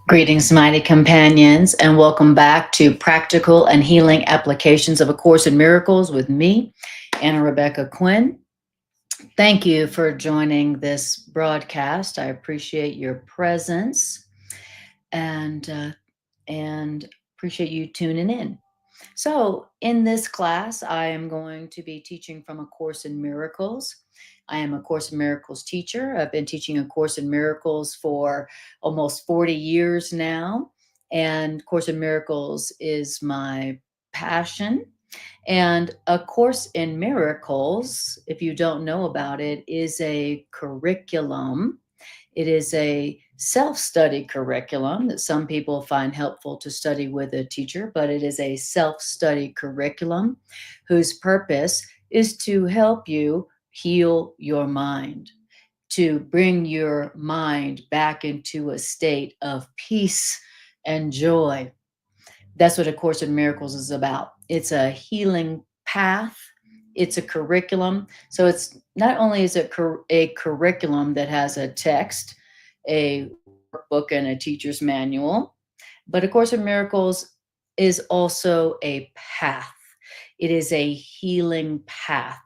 Greetings, mighty companions, and welcome back to Practical and Healing Applications of A Course in Miracles with me, Rebecca Quinn. Thank you for joining this broadcast. I appreciate your presence and appreciate you tuning in. So, in this class, I am going to be teaching from A Course in Miracles. I am a Course in Miracles teacher. I've been teaching A Course in Miracles for almost 40 years now, and Course in Miracles is my passion. And A Course in Miracles, if you don't know about it, is a curriculum. It is a self-study curriculum that some people find helpful to study with a teacher, but it is a self-study curriculum whose purpose is to help you heal your mind, to bring your mind back into a state of peace and joy. That's what A Course in Miracles is about. It's a healing path. It's a curriculum. So it's not only is it a curriculum that has a text, a workbook, and a teacher's manual, but A Course in Miracles is also a path. It is a healing path.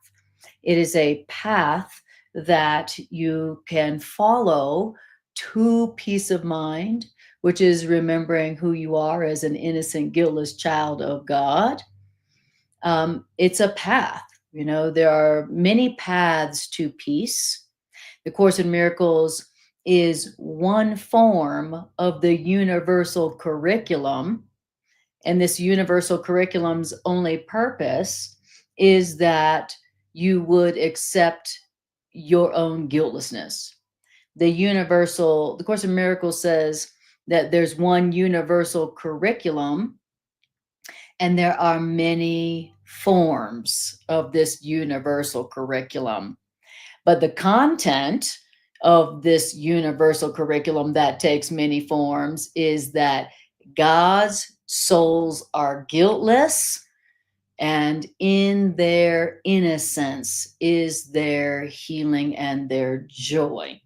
It is a path that you can follow to peace of mind, which is remembering who you are as an innocent, guiltless child of God. It's a path. You know, there are many paths to peace. The Course in Miracles is one form of the universal curriculum. And this universal curriculum's only purpose is that you would accept your own guiltlessness. The Course in Miracles says that there's one universal curriculum, and there are many forms of this universal curriculum. But the content of this universal curriculum that takes many forms is that God's souls are guiltless, and in their innocence is their healing and their joy.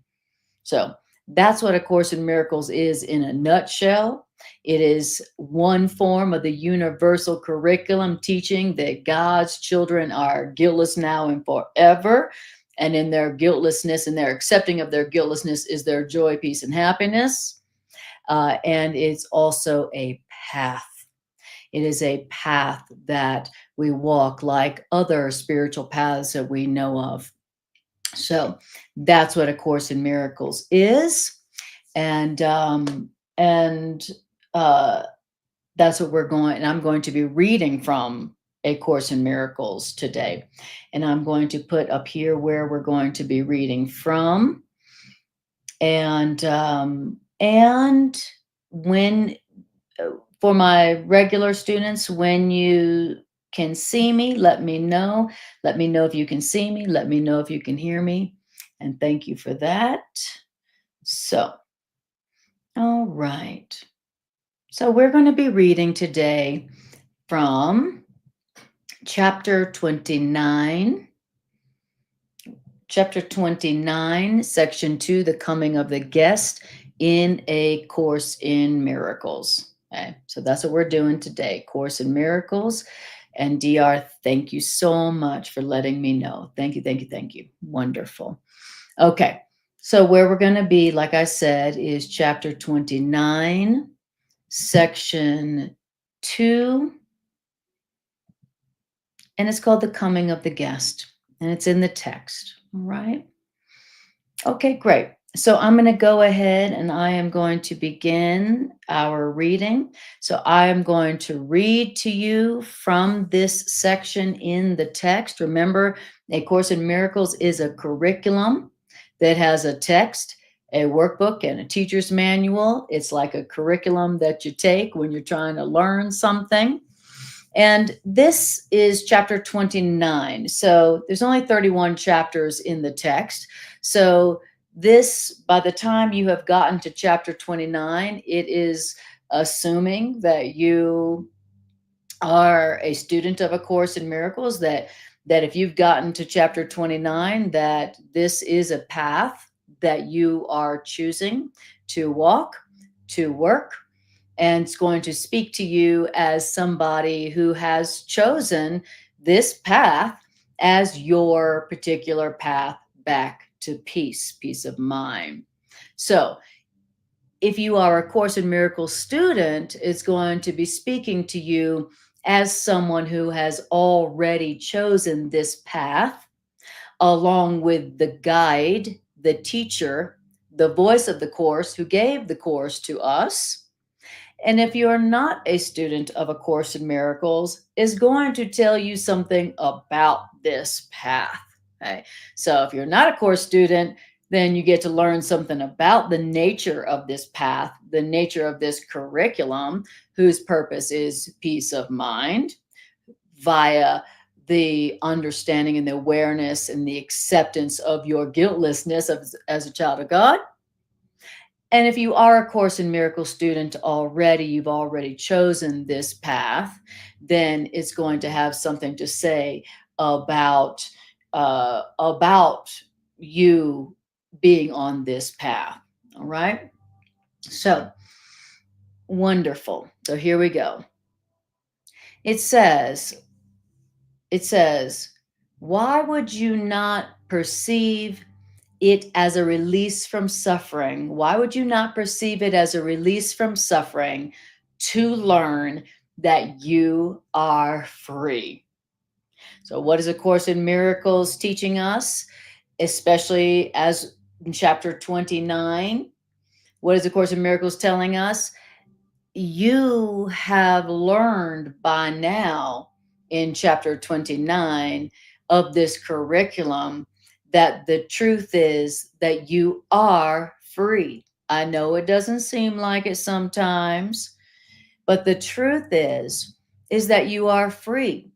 So that's what A Course in Miracles is in a nutshell. It is one form of the universal curriculum teaching that God's children are guiltless now and forever. And in their guiltlessness and their accepting of their guiltlessness is their joy, peace, and happiness. And it's also a path. It is a path that we walk like other spiritual paths that we know of. So that's what A Course in Miracles is. And that's what I'm going to be reading from A Course in Miracles today. And I'm going to put up here where we're going to be reading from. And when, for my regular students, when you can see me, let me know. Let me know if you can see me. Let me know if you can hear me. And thank you for that. So, all right. So we're going to be reading today from chapter 29. Chapter 29, section 2, the coming of the guest in A Course in Miracles. Okay, so that's what we're doing today, Course in Miracles. And DR, thank you so much for letting me know. Thank you, thank you, thank you. Wonderful. Okay, so where we're going to be, like I said, is chapter 29, section 2. And it's called The Coming of the Guest. And it's in the text. All right. Okay, great. So I'm going to go ahead and I am going to begin our reading. So I am going to read to you from this section in the text. Remember, A Course in Miracles is a curriculum that has a text, a workbook, and a teacher's manual. It's like a curriculum that you take when you're trying to learn something. And this is chapter 29. So there's only 31 chapters in the text. So this, by the time you have gotten to chapter 29, it is assuming that you are a student of A Course in Miracles, that if you've gotten to chapter 29, that this is a path that you are choosing to walk, to work, and it's going to speak to you as somebody who has chosen this path as your particular path back to peace, peace of mind. So, if you are a Course in Miracles student, it's going to be speaking to you as someone who has already chosen this path, along with the guide, the teacher, the voice of the Course who gave the Course to us. And if you're not a student of A Course in Miracles, is going to tell you something about this path. Okay? So if you're not a Course student, then you get to learn something about the nature of this path, the nature of this curriculum, whose purpose is peace of mind, via the understanding and the awareness and the acceptance of your guiltlessness as a child of God. And if you are a Course in Miracles student already, you've already chosen this path, then it's going to have something to say about you being on this path. All right. So wonderful. So here we go. It says, why would you not perceive it as a release from suffering? Why would you not perceive it as a release from suffering to learn that you are free? So, what is A Course in Miracles teaching us, especially as in chapter 29? What is A Course in Miracles telling us? You have learned by now in chapter 29 of this curriculum that the truth is that you are free. I know it doesn't seem like it sometimes, but the truth is that you are free.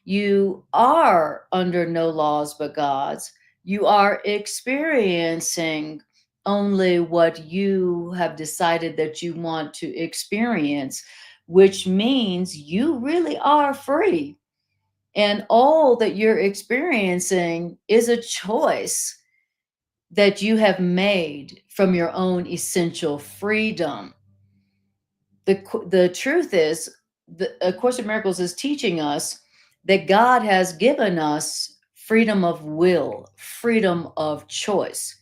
You are under no laws but God's. You are experiencing only what you have decided that you want to experience, which means you really are free. And all that you're experiencing is a choice that you have made from your own essential freedom. The truth is, A Course in Miracles is teaching us that God has given us freedom of will, freedom of choice.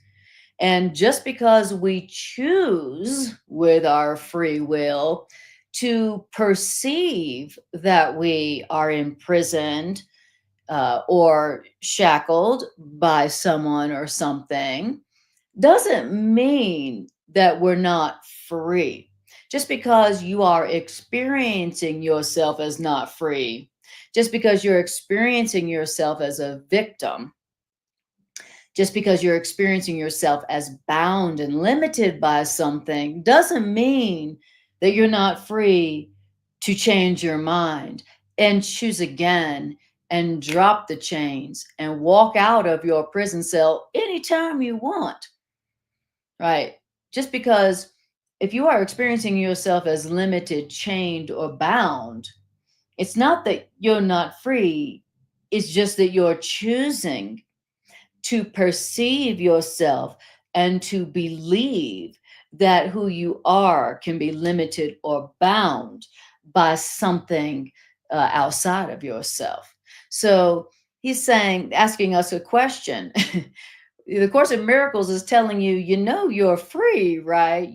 And just because we choose with our free will to perceive that we are imprisoned or shackled by someone or something, doesn't mean that we're not free. Just because you are experiencing yourself as not free, just because you're experiencing yourself as a victim, just because you're experiencing yourself as bound and limited by something, doesn't mean that you're not free to change your mind and choose again and drop the chains and walk out of your prison cell anytime you want. Right? Just because if you are experiencing yourself as limited, chained, or bound, it's not that you're not free. It's just that you're choosing to perceive yourself and to believe that who you are can be limited or bound by something outside of yourself. So he's saying, asking us a question. The Course in Miracles is telling you, you're free, right?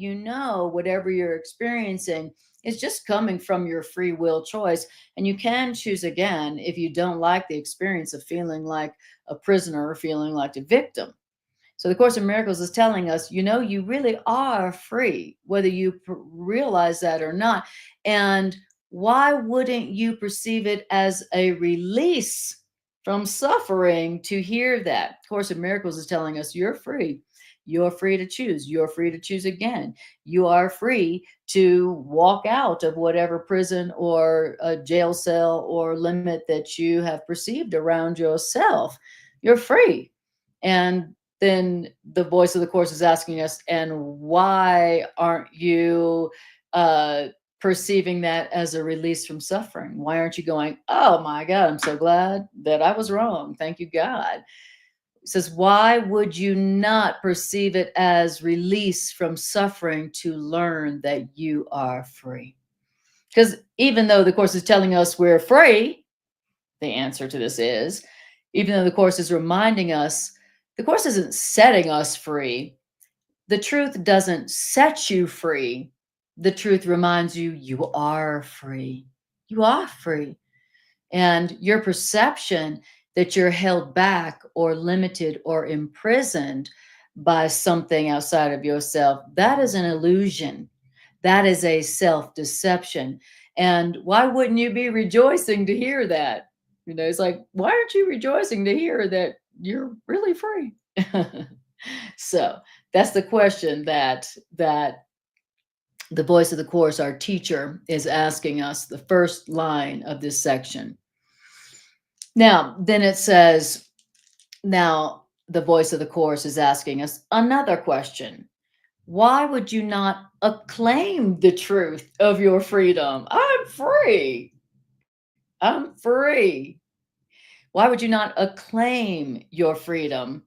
Whatever you're experiencing is just coming from your free will choice. And you can choose again if you don't like the experience of feeling like a prisoner or feeling like a victim. So the Course in Miracles is telling us, you really are free, whether you realize that or not. And why wouldn't you perceive it as a release from suffering to hear that? Course in Miracles is telling us you're free. You're free to choose. You're free to choose again. You are free to walk out of whatever prison or a jail cell or limit that you have perceived around yourself. You're free. And then the voice of the Course is asking us, and why aren't you perceiving that as a release from suffering? Why aren't you going, oh my God, I'm so glad that I was wrong. Thank you, God. It says, why would you not perceive it as release from suffering to learn that you are free? Because even though the Course is telling us we're free, the answer to this is, even though the Course is reminding us, the Course isn't setting us free. The truth doesn't set you free. The truth reminds you you are free. You are free. And your perception that you're held back or limited or imprisoned by something outside of yourself, that is an illusion. That is a self deception. And why wouldn't you be rejoicing to hear that? It's like, why aren't you rejoicing to hear that you're really free? So that's the question that the voice of the Course, our teacher, is asking us, the first line of this section. Now, then it says, now the voice of the Course is asking us another question. Why would you not acclaim the truth of your freedom? I'm free. I'm free. Why would you not acclaim your freedom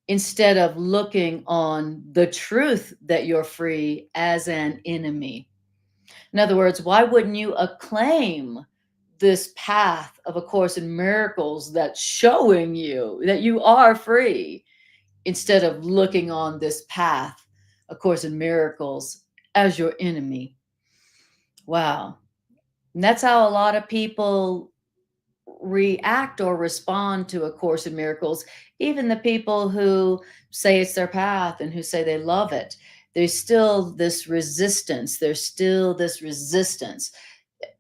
instead of looking on the truth that you're free as an enemy? In other words, why wouldn't you acclaim this path of A Course in Miracles that's showing you that you are free instead of looking on this path, A Course in Miracles, as your enemy? Wow. And that's how a lot of people react or respond to A Course in Miracles, even the people who say it's their path and who say they love it. There's still this resistance. There's still this resistance.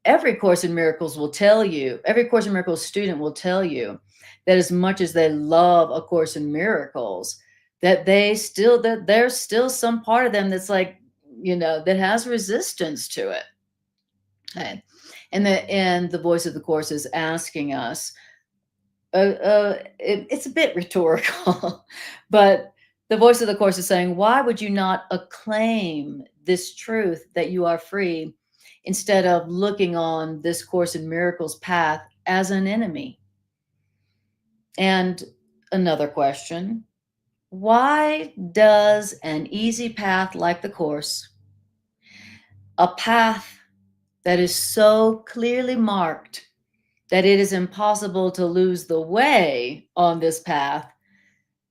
Every Course in Miracles will tell you, every Course in Miracles student will tell you that as much as they love A Course in Miracles, that there's still some part of them that's like, that has resistance to it. Okay. And the voice of the Course is asking us, it's a bit rhetorical, but the voice of the Course is saying, why would you not acclaim this truth that you are free instead of looking on this Course in Miracles path as an enemy? And another question, why does an easy path like the Course, a path that is so clearly marked that it is impossible to lose the way on this path,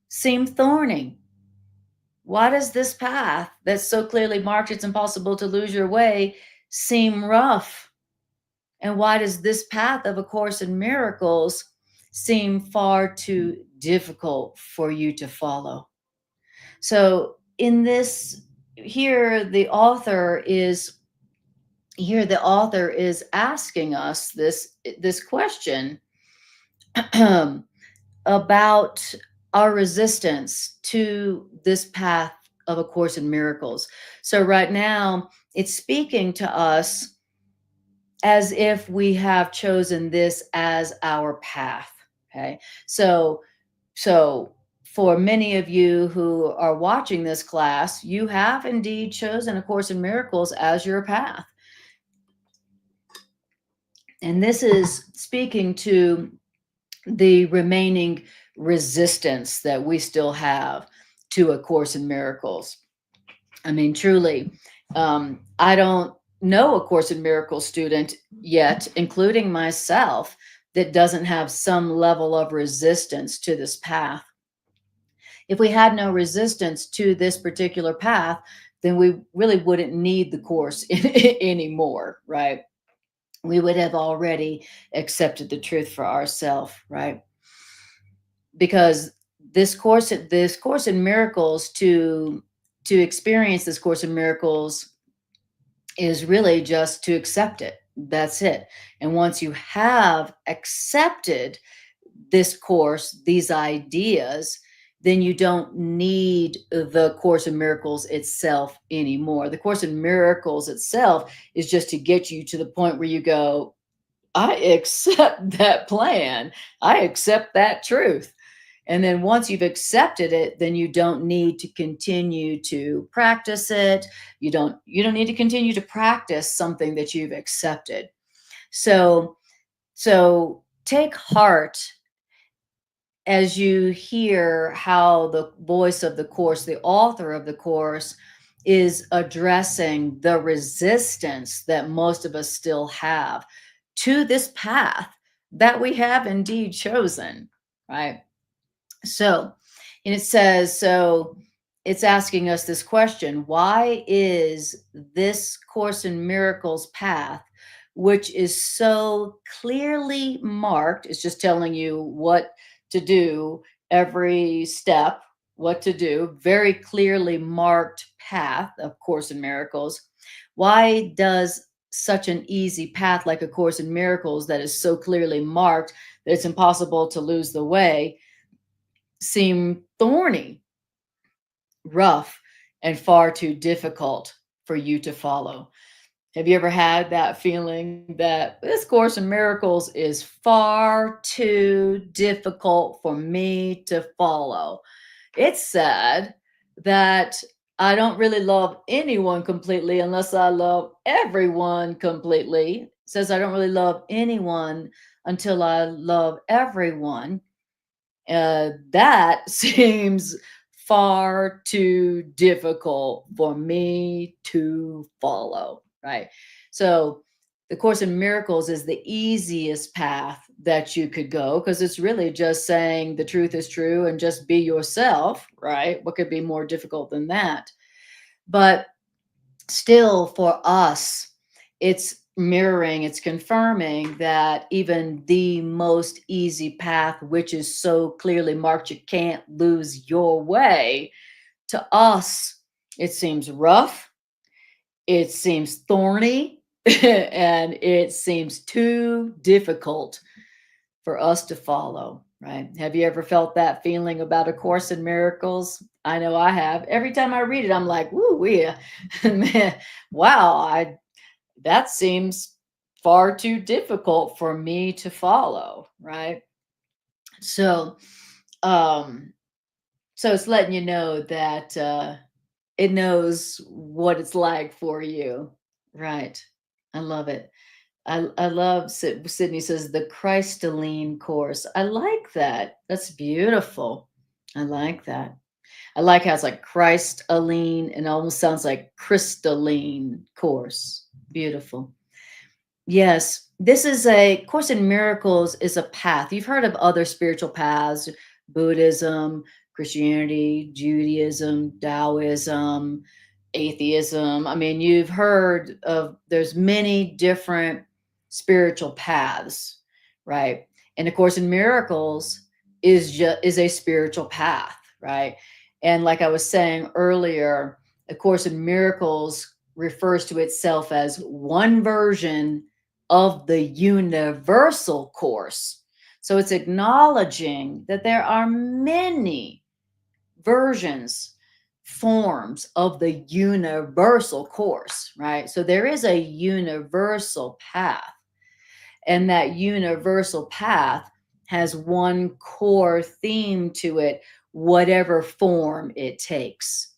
seem thorny? Why does this path that's so clearly marked it's impossible to lose your way seem rough? And why does this path of A Course in Miracles seem far too difficult for you to follow? So in this, here the author is asking us this question about our resistance to this path of A Course in Miracles. So right now, it's speaking to us as if we have chosen this as our path. Okay. So for many of you who are watching this class, you have indeed chosen A Course in Miracles as your path. And this is speaking to the remaining resistance that we still have to A Course in Miracles. I mean, truly, I don't know A Course in Miracles student yet, including myself, that doesn't have some level of resistance to this path. If we had no resistance to this particular path, then we really wouldn't need the Course anymore, right? We would have already accepted the truth for ourselves, right? Because this course in Miracles, to experience this Course in Miracles, is really just to accept it. That's it. And once you have accepted this course, these ideas, then you don't need the Course in Miracles itself anymore. The Course in Miracles itself is just to get you to the point where you go, I accept that plan. I accept that truth. And then once you've accepted it, then you don't need to continue to practice it. You don't need to continue to practice something that you've accepted. So take heart as you hear how the voice of the course, the author of the course, is addressing the resistance that most of us still have to this path that we have indeed chosen, right? So, and it says, so it's asking us this question: why is this Course in Miracles path, which is so clearly marked, it's just telling you what to do, every step, what to do, very clearly marked path of Course in Miracles? Why does such an easy path like A Course in Miracles that is so clearly marked that it's impossible to lose the way seem thorny, rough, and far too difficult for you to follow? Have you ever had that feeling that this Course in Miracles is far too difficult for me to follow? It's sad that I don't really love anyone completely unless I love everyone completely. It says I don't really love anyone until I love everyone. That seems far too difficult for me to follow, right? So, the Course in Miracles is the easiest path that you could go because it's really just saying the truth is true and just be yourself, right? What could be more difficult than that? But still, for us, it's mirroring, it's confirming that even the most easy path, which is so clearly marked, you can't lose your way, to us, it seems rough, it seems thorny, and it seems too difficult for us to follow, right? Have you ever felt that feeling about A Course in Miracles? I know I have. Every time I read it, I'm like, "Woo, we, man, wow, I that seems far too difficult for me to follow," right? So, um, so it's letting you know that it knows what it's like for you, right? I love it. I love Sydney says the Christaline course. I like that. That's beautiful. I like that. I like how it's like Christaline and almost sounds like crystalline course. Beautiful. Yes, this is a Course in Miracles is a path. You've heard of other spiritual paths, Buddhism, Christianity, Judaism, Taoism, atheism. I mean, you've heard of there's many different spiritual paths, right? And A Course in Miracles is a spiritual path, right? And like I was saying earlier, A Course in Miracles refers to itself as one version of the universal course. So it's acknowledging that there are many versions, forms of the universal course, right? So there is a universal path, and that universal path has one core theme to it, whatever form it takes.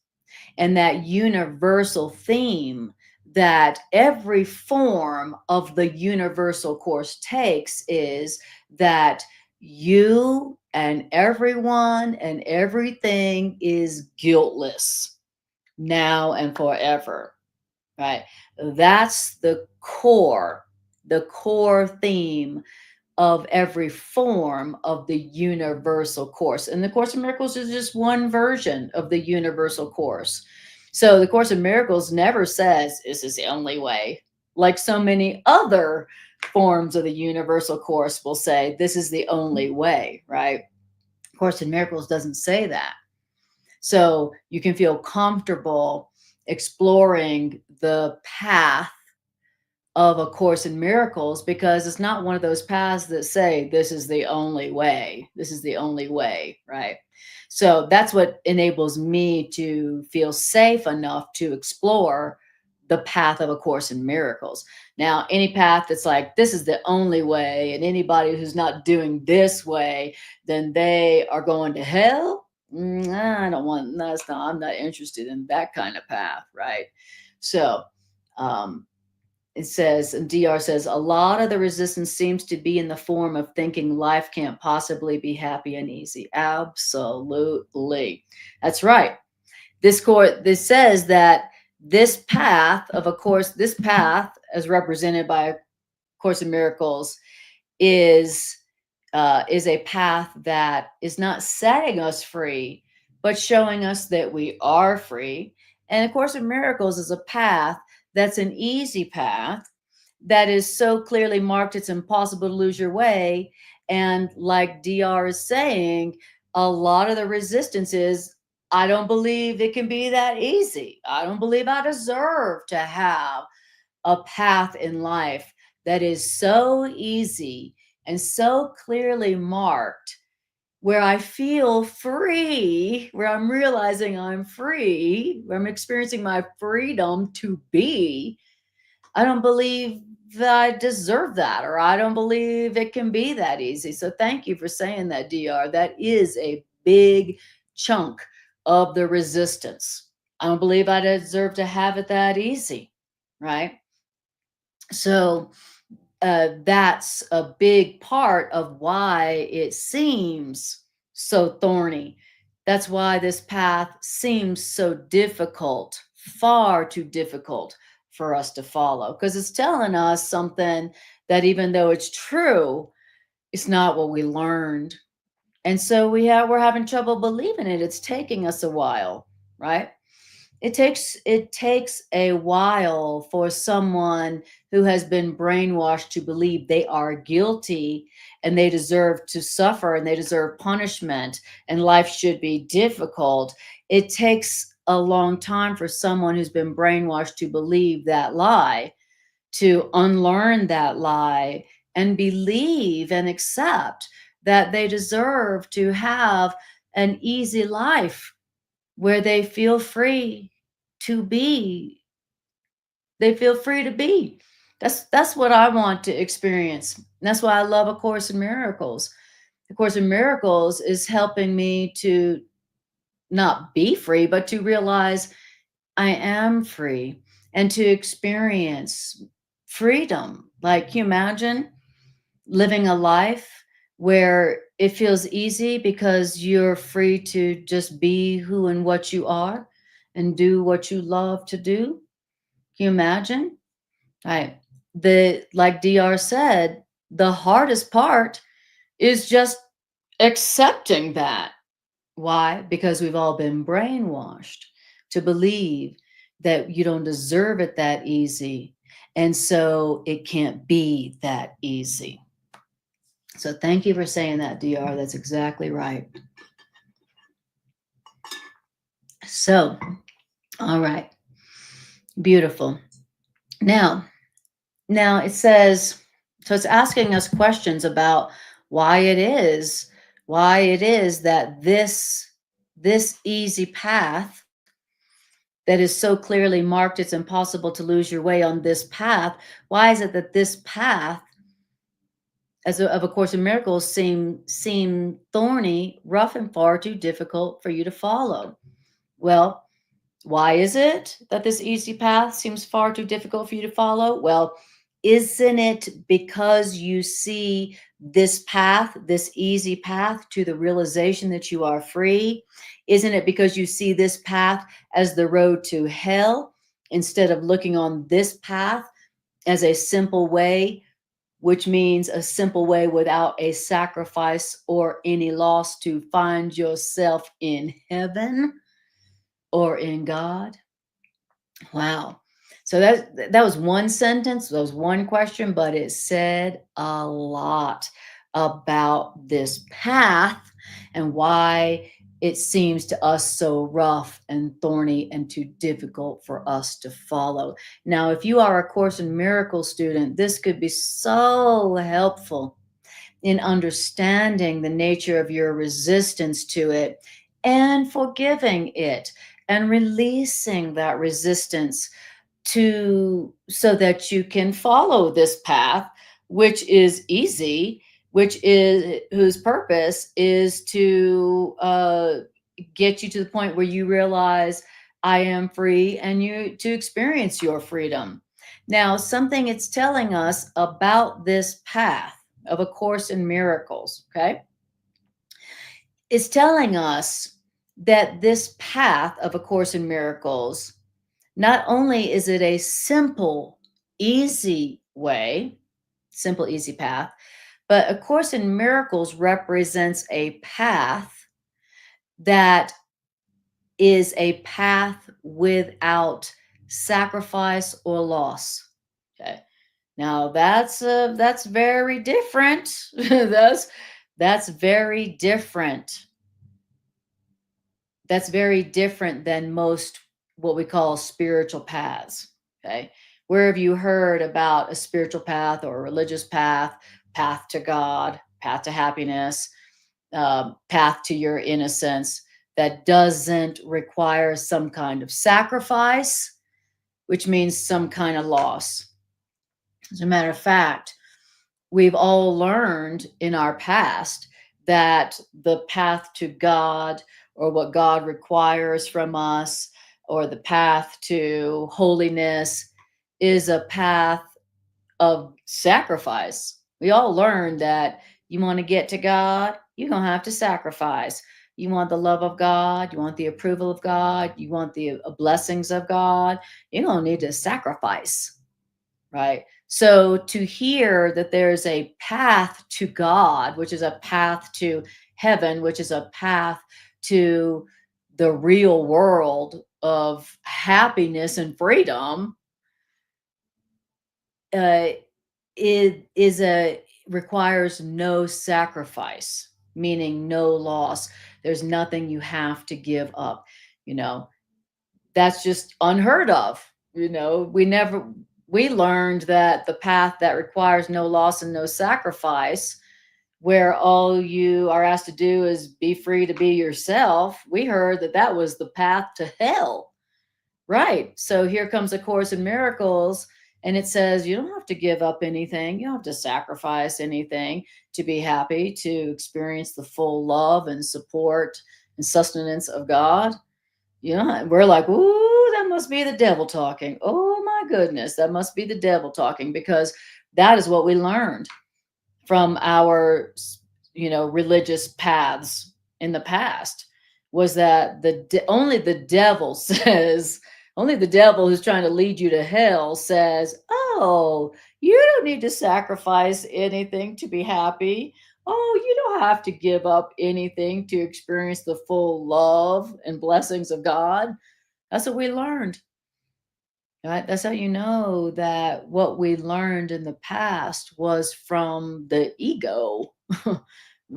And that universal theme that every form of the universal course takes is that you and everyone and everything is guiltless now and forever, right? That's the core theme of every form of the universal course. And the Course in Miracles is just one version of the universal course. So the Course in Miracles never says this is the only way, like so many other forms of the universal course will say this is the only way, right? Course in Miracles doesn't say that. So you can feel comfortable exploring the path of A Course in Miracles because it's not one of those paths that say this is the only way. This is the only way, right? So that's what enables me to feel safe enough to explore the path of A Course in Miracles. Now, any path that's like this is the only way, and anybody who's not doing this way, then they are going to hell. I don't want that's not. I'm not interested in that kind of path, right? So, um, it says, and DR says, a lot of the resistance seems to be in the form of thinking life can't possibly be happy and easy. Absolutely. That's right. This says that this path of a course, this path as represented by a Course in Miracles is a path that is not setting us free, but showing us that we are free. And A Course in Miracles is a path that's an easy path that is so clearly marked, it's impossible to lose your way. And like DR is saying, a lot of the resistance is, I don't believe it can be that easy. I don't believe I deserve to have a path in life that is so easy and so clearly marked, where I feel free, where I'm realizing I'm free, where I'm experiencing my freedom to be. I don't believe that I deserve that, or I don't believe it can be that easy. So thank you for saying that, DR. That is a big chunk of the resistance. I don't believe I deserve to have it that easy, right? So that's a big part of why it seems so thorny. That's why this path seems so difficult, far too difficult for us to follow, because it's telling us something that, even though it's true, it's not what we learned. And so we're having trouble believing it. It's taking us a while, right? It takes a while for someone who has been brainwashed to believe they are guilty and they deserve to suffer and they deserve punishment and life should be difficult. It takes a long time for someone who's been brainwashed to believe that lie to unlearn that lie and believe and accept that they deserve to have an easy life where they feel free to be. They feel free to be. That's what I want to experience. And that's why I love A Course in Miracles. A Course in Miracles is helping me to not be free, but to realize I am free and to experience freedom. Like, can you imagine living a life where it feels easy because you're free to just be who and what you are and do what you love to do? Can you imagine? Right. Like DR said, the hardest part is just accepting that. Why? Because we've all been brainwashed to believe that you don't deserve it that easy. And so it can't be that easy. So thank you for saying that, DR. That's exactly right. So, all right. Beautiful. Now, it says, so it's asking us questions about why it is that this easy path that is so clearly marked, it's impossible to lose your way on this path. Why is it that this path of A Course in Miracles seem thorny, rough, and far too difficult for you to follow? Well, why is it that this easy path seems far too difficult for you to follow? Well, isn't it because you see this path, this easy path to the realization that you are free? Isn't it because you see this path as the road to hell instead of looking on this path as a simple way, which means a simple way without a sacrifice or any loss to find yourself in heaven or in God? Wow. So that was one sentence, that was one question, but it said a lot about this path and why it seems to us so rough and thorny and too difficult for us to follow. Now, if you are a Course in Miracles student, this could be so helpful in understanding the nature of your resistance to it and forgiving it and releasing that resistance to so that you can follow this path, which is easy, which is whose purpose is to get you to the point where you realize I am free and you to experience your freedom. Now, something it's telling us about this path of A Course in Miracles, okay, is telling us that this path of A Course in Miracles, not only is it a simple, easy way, simple, easy path, but A Course in Miracles represents a path that is a path without sacrifice or loss. Okay. Now that's very different. That's very different. That's very different than most what we call spiritual paths. Okay. Where have you heard about a spiritual path or a religious path, path to God, path to happiness, path to your innocence that doesn't require some kind of sacrifice, which means some kind of loss? As a matter of fact, we've all learned in our past that the path to God, or what God requires from us, or the path to holiness, is a path of sacrifice. We all learned that you want to get to God, you're going to have to sacrifice. You want the love of God, you want the approval of God, you want the blessings of God, you're going to need to sacrifice, right? So to hear that there's a path to God, which is a path to heaven, which is a path to the real world of happiness and freedom, uh, it is a requires no sacrifice, meaning no loss. There's nothing you have to give up. You know, that's just unheard of. We learned that the path that requires no loss and no sacrifice, where all you are asked to do is be free to be yourself, we heard that that was the path to hell. Right. So here comes A Course in Miracles, and it says you don't have to give up anything. You don't have to sacrifice anything to be happy, to experience the full love and support and sustenance of God. We're like, ooh, that must be the devil talking. Oh my goodness, that must be the devil talking, because that is what we learned from our religious paths in the past, was that only the devil says, only the devil who's trying to lead you to hell says, oh, you don't need to sacrifice anything to be happy. Oh, you don't have to give up anything to experience the full love and blessings of God. That's what we learned. Right? That's how you know that what we learned in the past was from the ego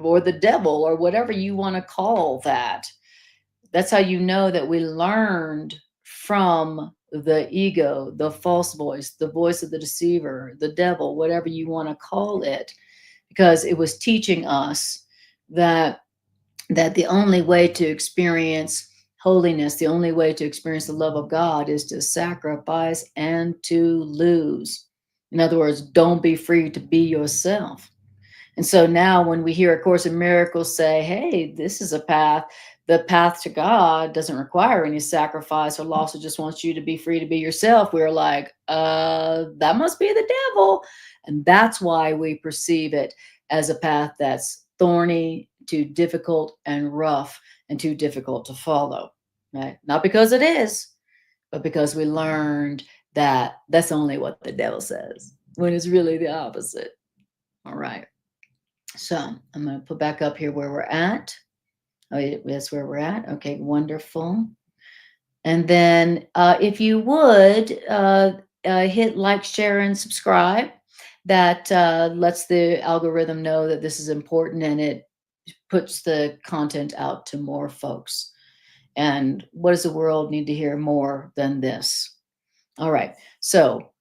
or the devil, or whatever you want to call that. That's how you know that we learned from the ego, the false voice, the voice of the deceiver, the devil, whatever you want to call it, because it was teaching us that the only way to experience holiness, the only way to experience the love of God, is to sacrifice and to lose. In other words, don't be free to be yourself. And so now when we hear A Course in Miracles say, hey, this is a path, the path to God doesn't require any sacrifice or loss, it just wants you to be free to be yourself, we're like, that must be the devil. And that's why we perceive it as a path that's thorny, too difficult and rough, and too difficult to follow, right? Not because it is, but because we learned that that's only what the devil says, when it's really the opposite. All right. So I'm going to put back up here where we're at. Oh, that's where we're at. Okay, wonderful. And then if you would hit like, share, and subscribe. That lets the algorithm know that this is important, and it puts the content out to more folks. And what does the world need to hear more than this? All right. So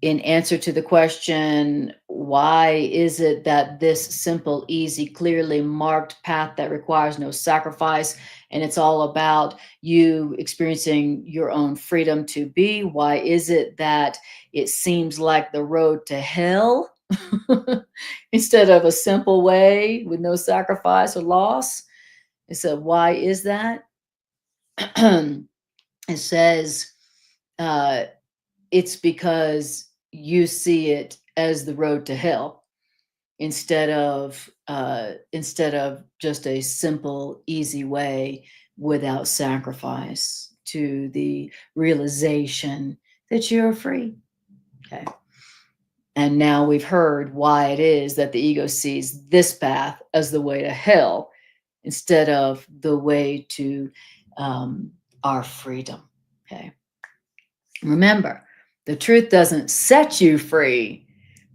in answer to the question, why is it that this simple, easy, clearly marked path that requires no sacrifice, and it's all about you experiencing your own freedom to be, why is it that it seems like the road to hell instead of a simple way with no sacrifice or loss? It said, why is that? It says, it's because you see it as the road to hell instead of just a simple, easy way without sacrifice to the realization that you're free. Okay. And now we've heard why it is that the ego sees this path as the way to hell instead of the way to our freedom. Okay. Remember, the truth doesn't set you free.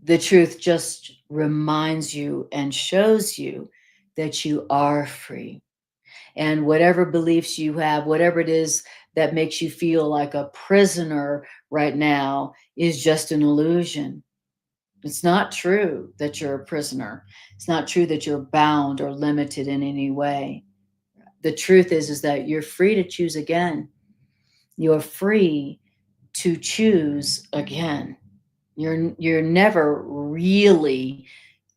The truth just reminds you and shows you that you are free. And whatever beliefs you have, whatever it is that makes you feel like a prisoner right now, is just an illusion. It's not true that you're a prisoner. It's not true that you're bound or limited in any way. The truth is that you're free to choose again. You're free to choose again. You're never really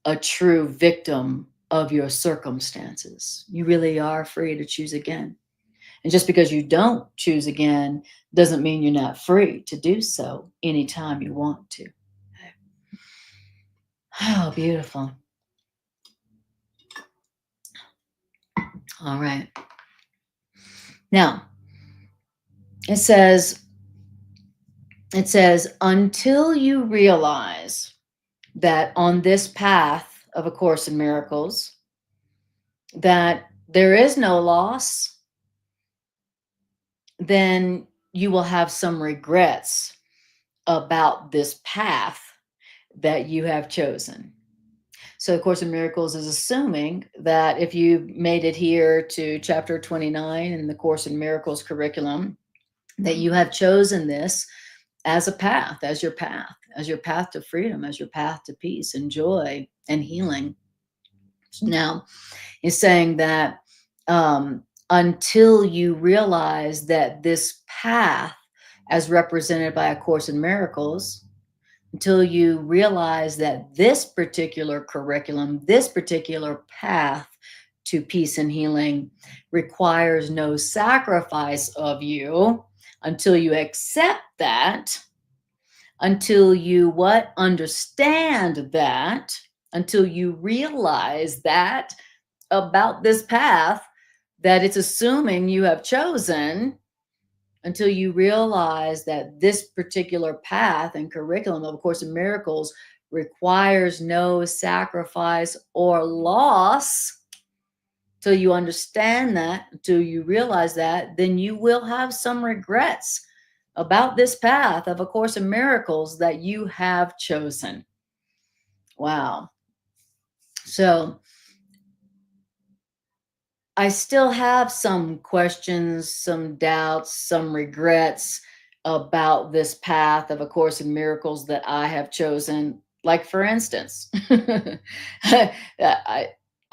a true victim of your circumstances. You really are free to choose again. And just because you don't choose again doesn't mean you're not free to do so anytime you want to. Oh, beautiful. All right. Now, it says, until you realize that on this path of A Course in Miracles, that there is no loss, then you will have some regrets about this path that you have chosen. So, A Course in Miracles is assuming that if you made it here to chapter 29 in the Course in Miracles curriculum, that you have chosen this as a path, as your path to freedom, as your path to peace and joy and healing. Now, it's saying that until you realize that this path, as represented by A Course in Miracles, until you realize that this particular curriculum, this particular path to peace and healing requires no sacrifice of you, until you accept that, until you understand that, until you realize that about this path that it's assuming you have chosen, until you realize that this particular path and curriculum of A Course in Miracles requires no sacrifice or loss, till you understand that, until you realize that, then you will have some regrets about this path of A Course in Miracles that you have chosen. Wow. So I still have some questions, some doubts, some regrets about this path of A Course in Miracles that I have chosen. Like, for instance,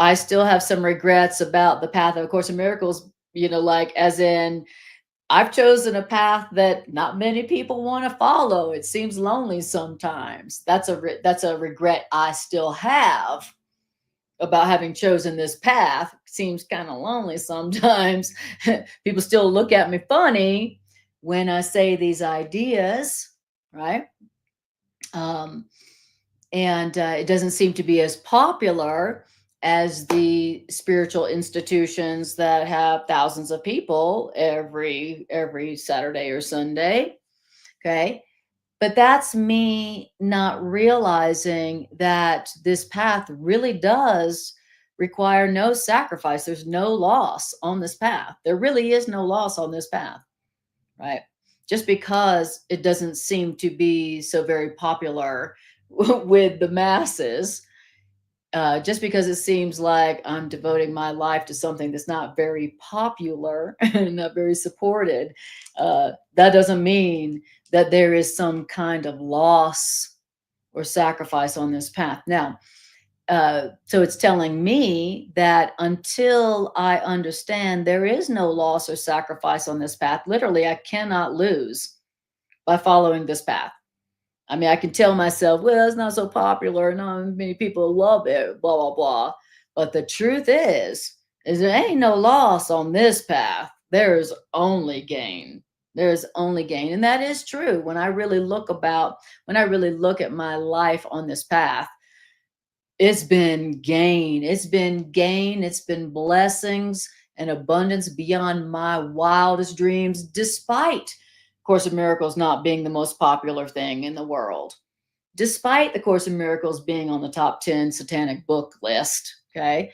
I still have some regrets about the path of A Course in Miracles, like as in, I've chosen a path that not many people want to follow. It seems lonely sometimes. That's a regret I still have about having chosen this path. It seems kind of lonely sometimes. People still look at me funny when I say these ideas, right? And it doesn't seem to be as popular as the spiritual institutions that have thousands of people every Saturday or Sunday. Okay. But that's me not realizing that this path really does require no sacrifice. There's no loss on this path. There really is no loss on this path, right? Just because it doesn't seem to be so very popular with the masses, just because it seems like I'm devoting my life to something that's not very popular and not very supported, that doesn't mean that there is some kind of loss or sacrifice on this path. Now, so it's telling me that until I understand there is no loss or sacrifice on this path, literally, I cannot lose by following this path. I mean, I can tell myself, well, it's not so popular, not many people love it, blah, blah, blah. But the truth is there ain't no loss on this path. There's only gain. There's only gain. And that is true. When I really look at my life on this path, it's been gain. It's been gain. It's been blessings and abundance beyond my wildest dreams, despite Course of Miracles not being the most popular thing in the world, despite the Course in Miracles being on the top 10 satanic book list. Okay.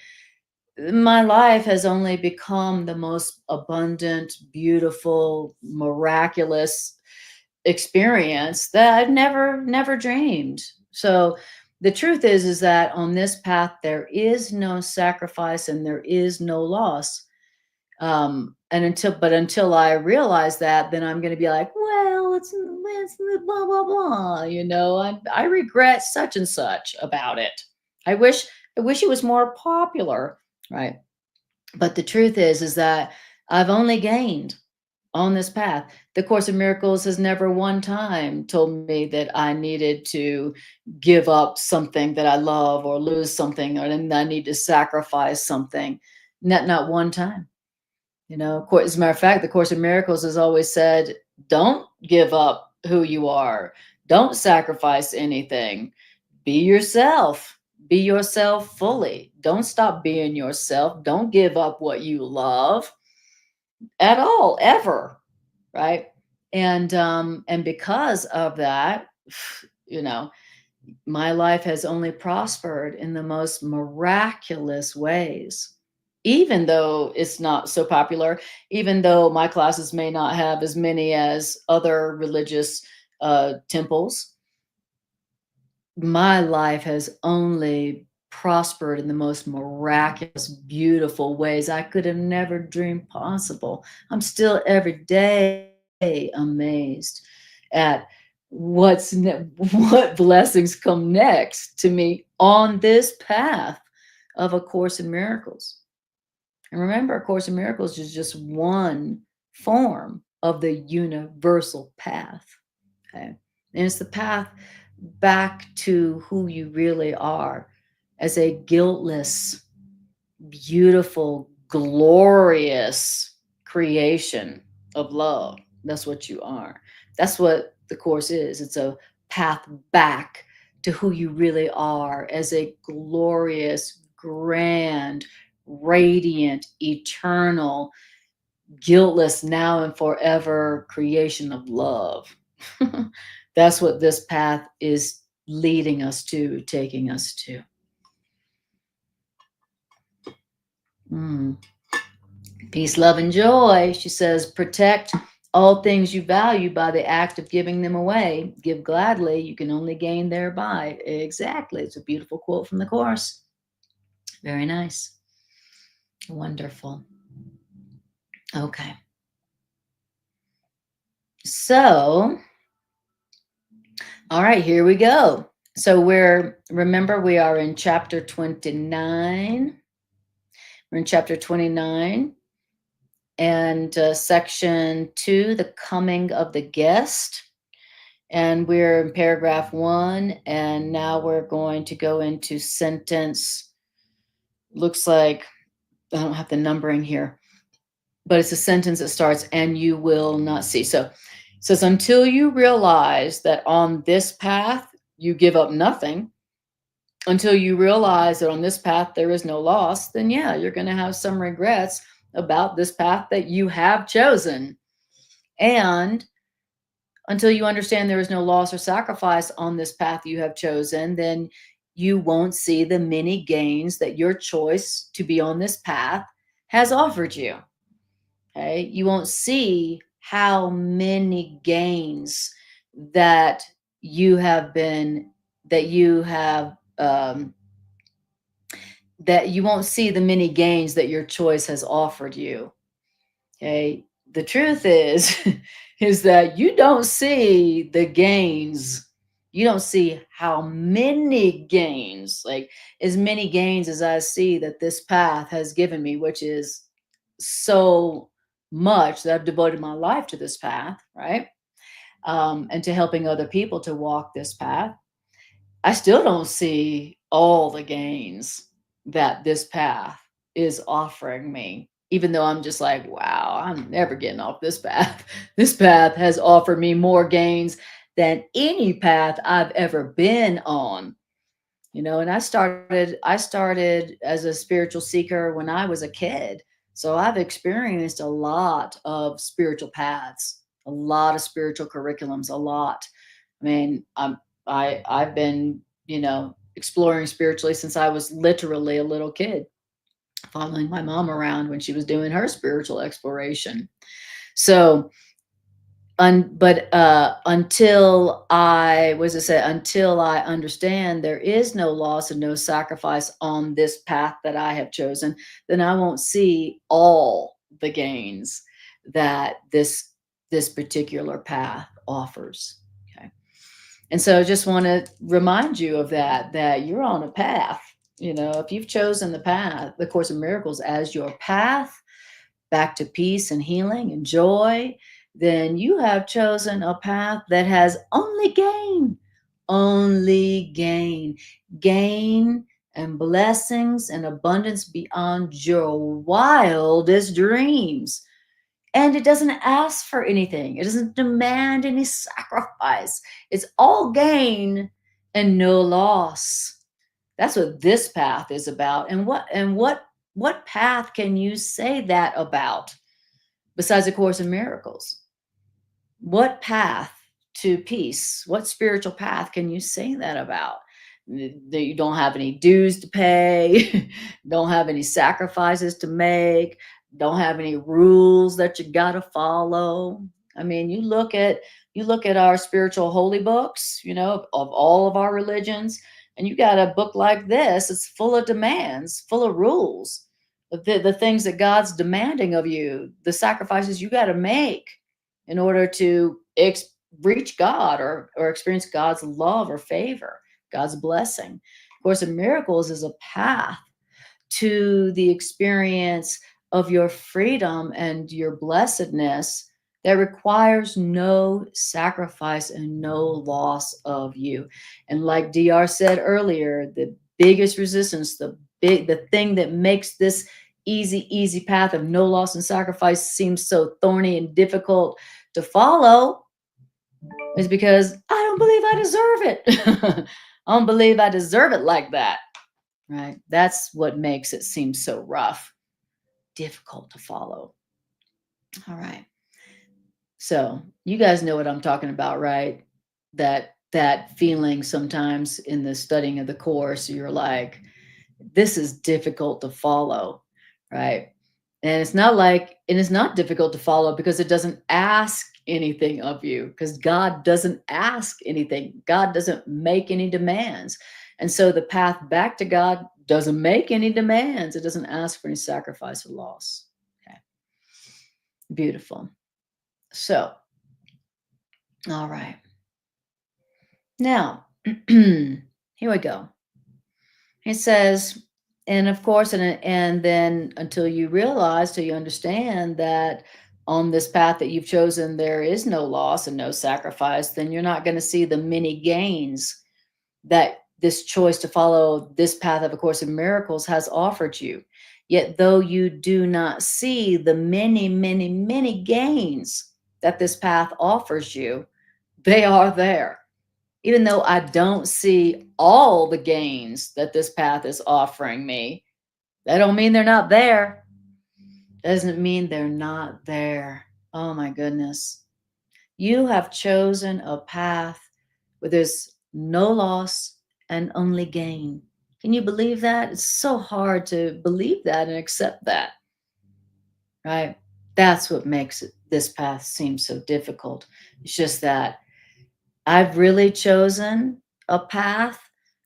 My life has only become the most abundant, beautiful, miraculous experience that I've never dreamed. So the truth is that on this path, there is no sacrifice and there is no loss. Until I realize that, then I'm going to be like, well, it's blah blah blah. I regret such and such about it. I wish I wish it was more popular, right? But the truth is that I've only gained on this path. The Course in Miracles has never one time told me that I needed to give up something that I love or lose something, or then I need to sacrifice something. Not one time. As a matter of fact, the Course in Miracles has always said, don't give up who you are. Don't sacrifice anything. Be yourself. Be yourself fully. Don't stop being yourself. Don't give up what you love at all, ever. Right. And because of that, you know, my life has only prospered in the most miraculous ways. Even though it's not so popular, even though my classes may not have as many as other religious temples, my life has only prospered in the most miraculous, beautiful ways I could have never dreamed possible. I'm still every day amazed at what blessings come next to me on this path of A Course in Miracles. And remember, A Course in Miracles is just one form of the universal path. Okay. And it's the path back to who you really are as a guiltless, beautiful, glorious creation of love. That's what you are. That's what the Course is. It's a path back to who you really are as a glorious, grand, radiant, eternal, guiltless, now and forever creation of love. That's what this path is leading us to, taking us to. Peace, love, and joy. She says, protect all things you value by the act of giving them away. Give gladly, you can only gain thereby. Exactly. It's a beautiful quote from the Course. Very nice. Wonderful. Okay. So, all right, here we go. So remember, we are in chapter 29. We're in chapter 29 and section 2, the coming of the guest. And we're in paragraph 1. And now we're going to go into sentence, looks like, I don't have the numbering here, but it's a sentence that starts, and you will not see. So it says, until you realize that on this path, you give up nothing, until you realize that on this path there is no loss, then yeah, you're going to have some regrets about this path that you have chosen. And until you understand there is no loss or sacrifice on this path you have chosen, then you won't see the many gains that your choice to be on this path has offered you. Okay, you won't see how many gains that you have that you won't see the many gains that your choice has offered you. Okay. The truth is, is that you don't see the gains. You don't see how many gains, like as many gains as I see that this path has given me, which is so much that I've devoted my life to this path, right? And to helping other people to walk this path. I still don't see all the gains that this path is offering me, even though I'm just like, wow, I'm never getting off this path. This path has offered me more gains than any path I've ever been on. And I started as a spiritual seeker when I was a kid. So I've experienced a lot of spiritual paths, a lot of spiritual curriculums, a lot. I mean, I've been, exploring spiritually since I was literally a little kid, following my mom around when she was doing her spiritual exploration. So until I was I said, until I understand there is no loss and no sacrifice on this path that I have chosen, then I won't see all the gains that this particular path offers. Okay. And so I just want to remind you of that you're on a path. If you've chosen the path, the Course in Miracles as your path back to peace and healing and joy, then you have chosen a path that has only gain and blessings and abundance beyond your wildest dreams. And it doesn't ask for anything. It doesn't demand any sacrifice. It's all gain and no loss. That's what this path is about. And what path can you say that about besides A Course in Miracles? What path to peace, what spiritual path can you say that about? That you don't have any dues to pay, don't have any sacrifices to make, don't have any rules that you got to follow. I mean, you look at our spiritual holy books, of all of our religions, and you got a book like this. It's full of demands, full of rules, the things that God's demanding of you, the sacrifices you got to make in order to reach God, or experience God's love or favor, God's blessing. Course in Miracles is a path to the experience of your freedom and your blessedness that requires no sacrifice and no loss of you. And like DR said earlier, the biggest resistance, the thing that makes this easy path of no loss and sacrifice seem so thorny and difficult to follow is because I don't believe I deserve it. I don't believe I deserve it like that. Right? That's what makes it seem so rough, difficult to follow. All right. So you guys know what I'm talking about, right? That feeling sometimes in the studying of the course, you're like, this is difficult to follow, right? And it's not difficult to follow because it doesn't ask anything of you, because God doesn't ask anything. God doesn't make any demands. And so the path back to God doesn't make any demands. It doesn't ask for any sacrifice or loss. Okay. Beautiful. So, all right. Now, here we go. It says, and of course, and then until you realize, till you understand that on this path that you've chosen, there is no loss and no sacrifice, then you're not going to see the many gains that this choice to follow this path of A Course in Miracles has offered you. Yet, though you do not see the many gains that this path offers you, they are there. Even though I don't see all the gains that this path is offering me, that don't mean they're not there. Doesn't mean they're not there. Oh my goodness. You have chosen a path where there's no loss and only gain. Can you believe that? It's so hard to believe that and accept that, right? That's what makes this path seem so difficult. It's just that I've really chosen a path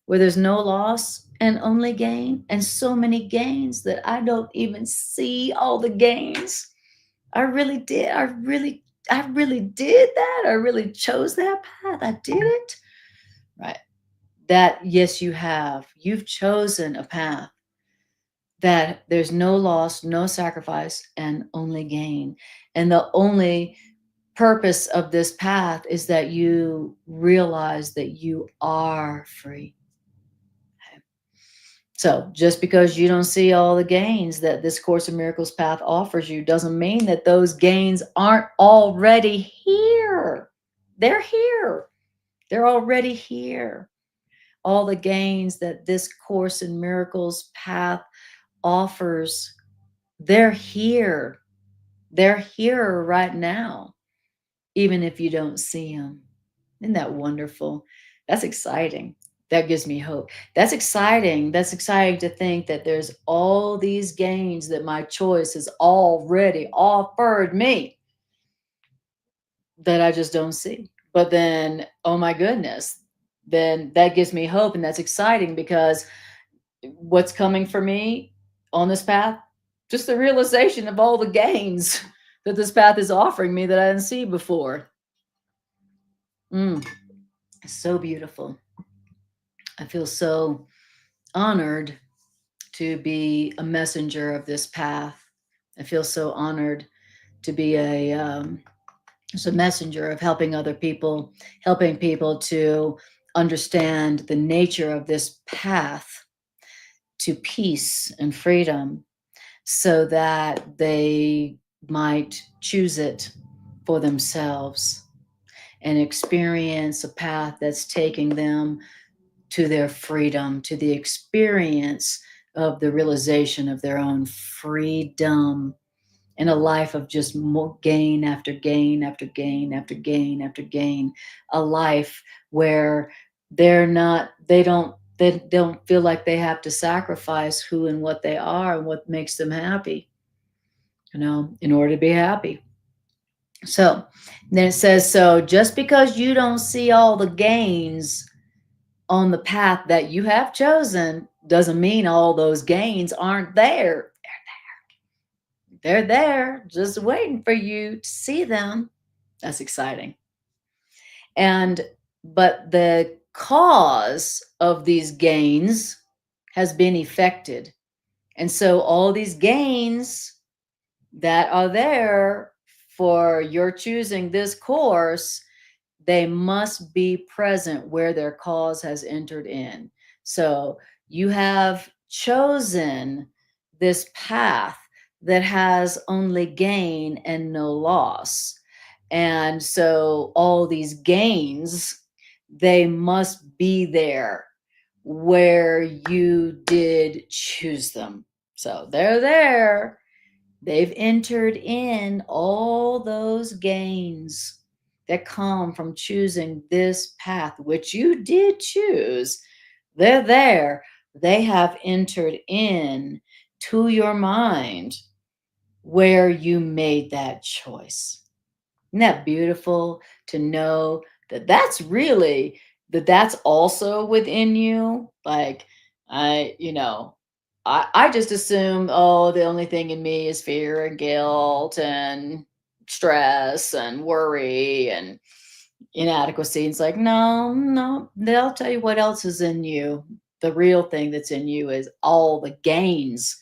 where there's no loss and only gain, and so many gains that I don't even see all the gains. I really did. I really did that. I really chose that path. I did it. Right. That, yes, you have. You've chosen a path that there's no loss, no sacrifice, and only gain. And the only purpose of this path is that you realize that you are free. So just because you don't see all the gains that this Course in Miracles path offers you doesn't mean that those gains aren't already here. They're here. They're already here. All the gains that this Course in Miracles path offers, they're here. They're here right now, even if you don't see them. Isn't that wonderful? That's exciting. That gives me hope. That's exciting. That's exciting to think that there's all these gains that my choice has already offered me that I just don't see. But then, oh my goodness, then that gives me hope. And that's exciting because what's coming for me on this path? Just the realization of all the gains that this path is offering me that I didn't see before. Mm, so beautiful. I feel so honored to be a messenger of this path. I feel so honored to be as a messenger of helping other people, helping people to understand the nature of this path to peace and freedom so that they might choose it for themselves and experience a path that's taking them to their freedom, to the experience of the realization of their own freedom in a life of just more gain after gain after gain after gain after gain, a life where they don't feel like they have to sacrifice who and what they are and what makes them happy, in order to be happy. So then it says, so just because you don't see all the gains on the path that you have chosen doesn't mean all those gains aren't there. They're there, just waiting for you to see them. That's exciting. And but the cause of these gains has been effected. And so all these gains that are there for your choosing this course, they must be present where their cause has entered in. So you have chosen this path that has only gain and no loss. And so all these gains, they must be there where you did choose them. So they're there. They've entered in all those gains that come from choosing this path, which you did choose. They're there. They have entered in to your mind where you made that choice. Isn't that beautiful to know that that's also within you? Like, I just assume, oh, the only thing in me is fear and guilt and stress and worry and inadequacy. It's like, no, no, they'll tell you what else is in you. The real thing that's in you is all the gains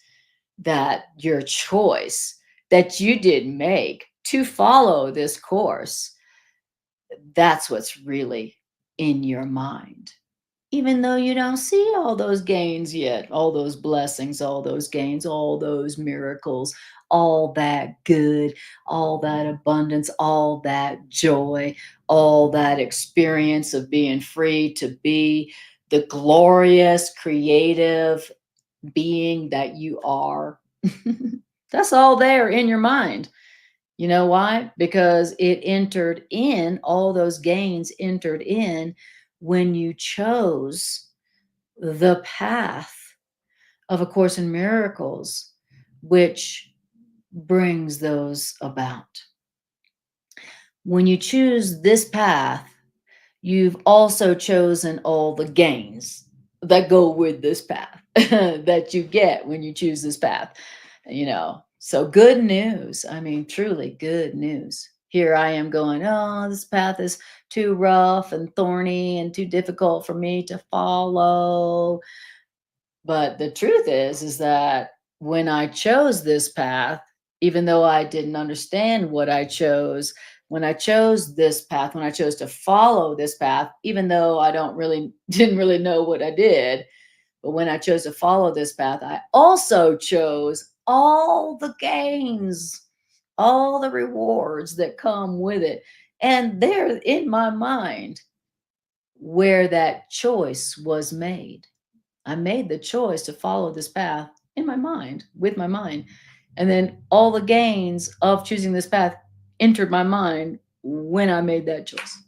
that your choice that you did make to follow this course, that's what's really in your mind. Even though you don't see all those gains yet, all those blessings, all those gains, all those miracles, all that good, all that abundance, all that joy, all that experience of being free to be the glorious, creative being that you are. That's all there in your mind. You know why? Because it entered in, all those gains entered in when you chose the path of A Course in Miracles, which brings those about. When you choose this path, you've also chosen all the gains that go with this path that you get when you choose this path. So good news. I mean, truly good news. Here I am going, oh, this path is too rough and thorny and too difficult for me to follow. But the truth is that when I chose this path, even though I didn't understand what I chose, when I chose this path, when I chose to follow this path, even though I don't really didn't really know what I did, But when I chose to follow this path, I also chose all the gains, all the rewards that come with it. And they're in my mind where that choice was made. I made the choice to follow this path in my mind, with my mind. And then all the gains of choosing this path entered my mind when I made that choice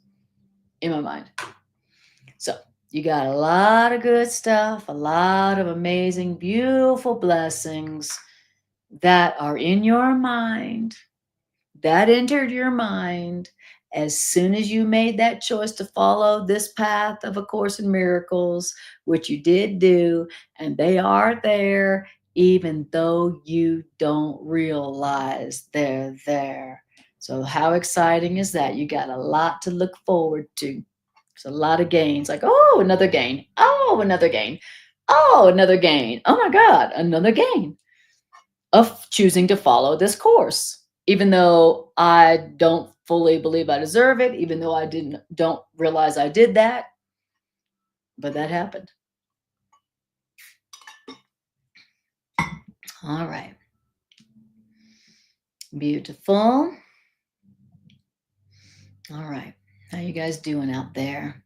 in my mind. So you got a lot of good stuff, a lot of amazing, beautiful blessings that are in your mind, that entered your mind as soon as you made that choice to follow this path of A Course in Miracles, which you did do, and they are there, even though you don't realize they're there. So, how exciting is that? You got a lot to look forward to. There's a lot of gains, like, oh, another gain. Oh, another gain. Oh, another gain. Oh my God, another gain of choosing to follow this course, even though I don't fully believe I deserve it, even though I don't realize I did that, but that happened. All right. Beautiful. All right. How you guys doing out there?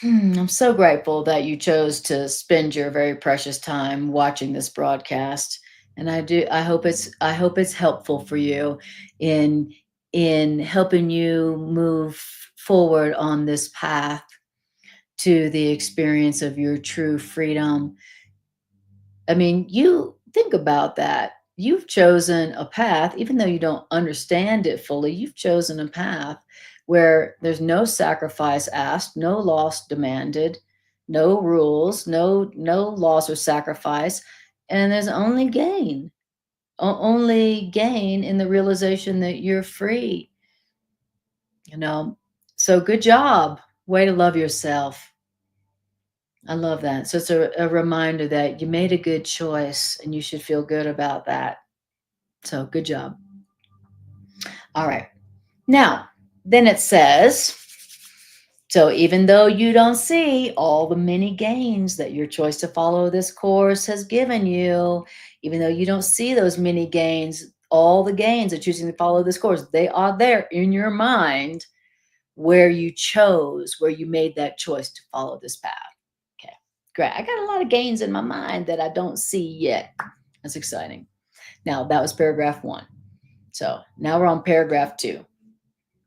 I'm so grateful that you chose to spend your very precious time watching this broadcast. And I hope it's helpful for you in helping you move forward on this path to the experience of your true freedom. I mean, you think about that. You've chosen a path, even though you don't understand it fully, you've chosen a path where there's no sacrifice asked, no loss demanded, no rules, no loss or sacrifice, and there's only gain. Only gain in the realization that you're free, you know. So good job. Way to love yourself. I love that. So it's a reminder that you made a good choice and you should feel good about that. So good job. All right. Now, then it says, so even though you don't see all the many gains that your choice to follow this course has given you, even though you don't see those many gains, all the gains of choosing to follow this course, they are there in your mind where you chose, where you made that choice to follow this path. Okay, great. I got a lot of gains in my mind that I don't see yet. That's exciting. Now, that was paragraph 1. So now we're on paragraph 2.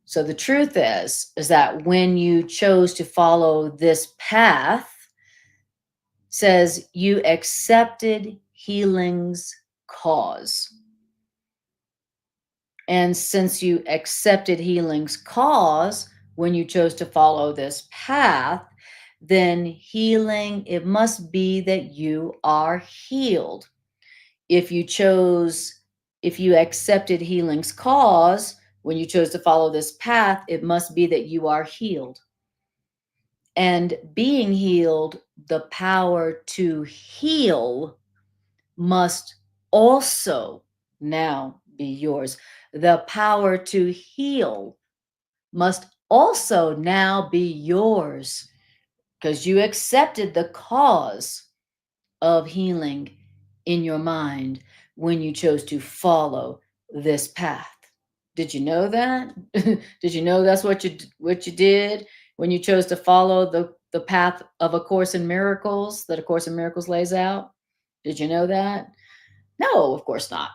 So the truth is that when you chose to follow this path, says you accepted healing's cause. And since you accepted healing's cause when you chose to follow this path, then healing, it must be that you are healed. If you accepted healing's cause when you chose to follow this path, it must be that you are healed. And being healed, the power to heal must also now be yours. The power to heal must also now be yours because you accepted the cause of healing in your mind when you chose to follow this path. Did you know that? Did you know that's what you did when you chose to follow the path of A Course in Miracles that A Course in Miracles lays out? Did you know that? No, of course not.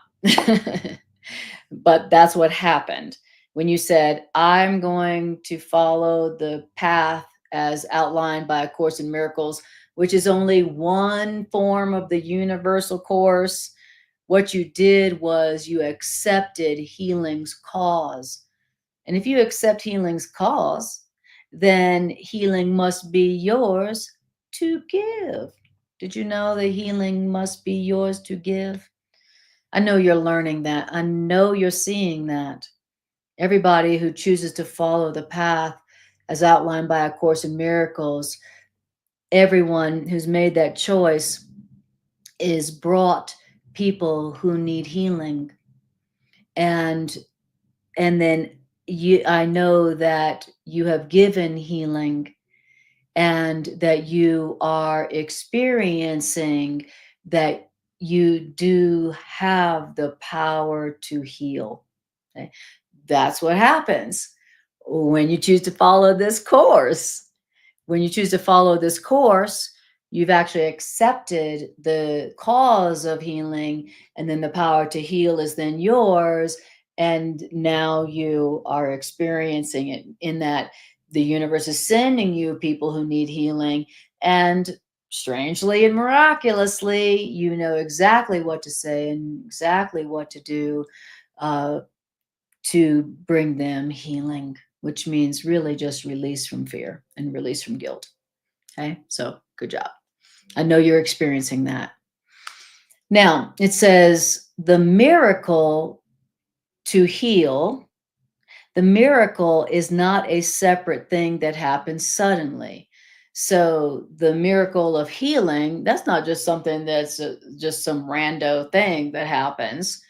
But that's what happened when you said, I'm going to follow the path as outlined by A Course in Miracles, which is only one form of the universal course. What you did was you accepted healing's cause. And if you accept healing's cause, then healing must be yours to give. Did you know that healing must be yours to give? I know you're learning that. I know you're seeing that. Everybody who chooses to follow the path as outlined by A Course in Miracles, everyone who's made that choice is brought people who need healing. And then I know that you have given healing and that you are experiencing that you do have the power to heal. Okay? That's what happens when you choose to follow this course. When you choose to follow this course, you've actually accepted the cause of healing, and then the power to heal is then yours. And now you are experiencing it in that the universe is sending you people who need healing. And strangely and miraculously, you know exactly what to say and exactly what to do uh, to bring them healing, which means really just release from fear and release from guilt. Okay, so good job. I know you're experiencing that. Now, it says the miracle to heal, the miracle is not a separate thing that happens suddenly. So the miracle of healing, that's not just something that's just some rando thing that happens.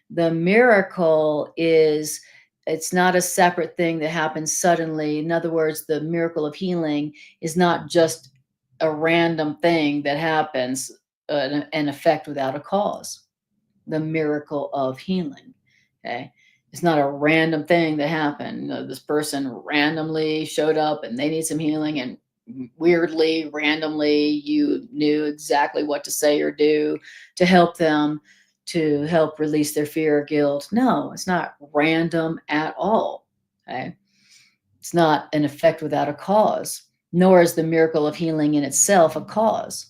The miracle is, it's not a separate thing that happens suddenly. In other words, the miracle of healing is not just a random thing that happens, an effect without a cause. The miracle of healing. Okay. It's not a random thing that happened. This person randomly showed up and they need some healing, and weirdly, randomly, you knew exactly what to say or do to help them, to help release their fear or guilt. No, it's not random at all. Okay. It's not an effect without a cause, nor is the miracle of healing in itself a cause.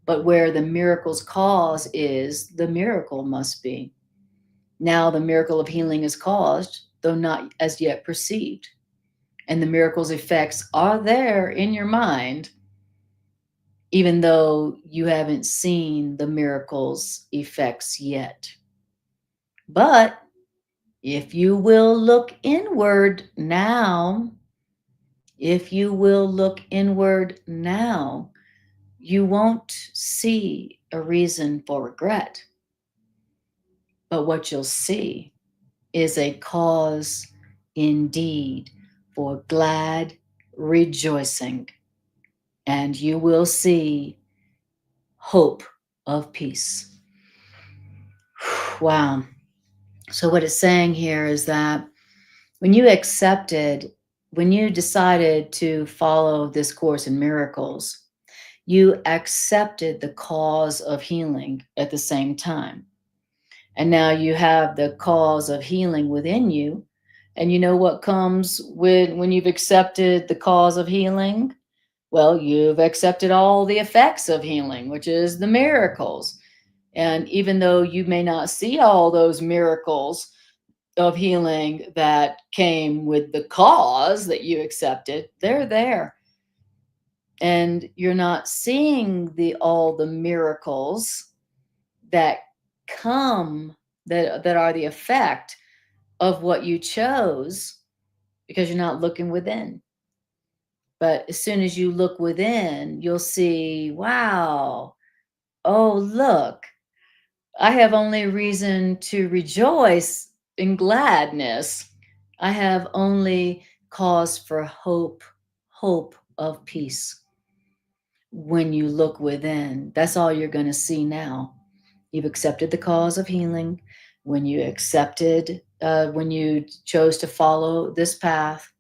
But where the miracle's cause is, the miracle must be. Now the miracle of healing is caused, though not as yet perceived. And the miracle's effects are there in your mind, even though you haven't seen the miracle's effects yet. But if you will look inward now, if you will look inward now, you won't see a reason for regret. But what you'll see is a cause indeed for glad rejoicing, and you will see hope of peace. Wow. So, what it's saying here is that when you accepted, when you decided to follow this Course in Miracles, you accepted the cause of healing at the same time. And now you have the cause of healing within you. And you know what comes with when you've accepted the cause of healing? Well, you've accepted all the effects of healing, which is the miracles. And even though you may not see all those miracles of healing that came with the cause that you accepted, they're there. And you're not seeing all the miracles that come, that are the effect of what you chose, because you're not looking within. But as soon as you look within, you'll see, wow, oh, look, I have only reason to rejoice in gladness. I have only cause for hope, hope of peace. When you look within, that's all you're going to see now. You've accepted the cause of healing. When you accepted, when you chose to follow this path.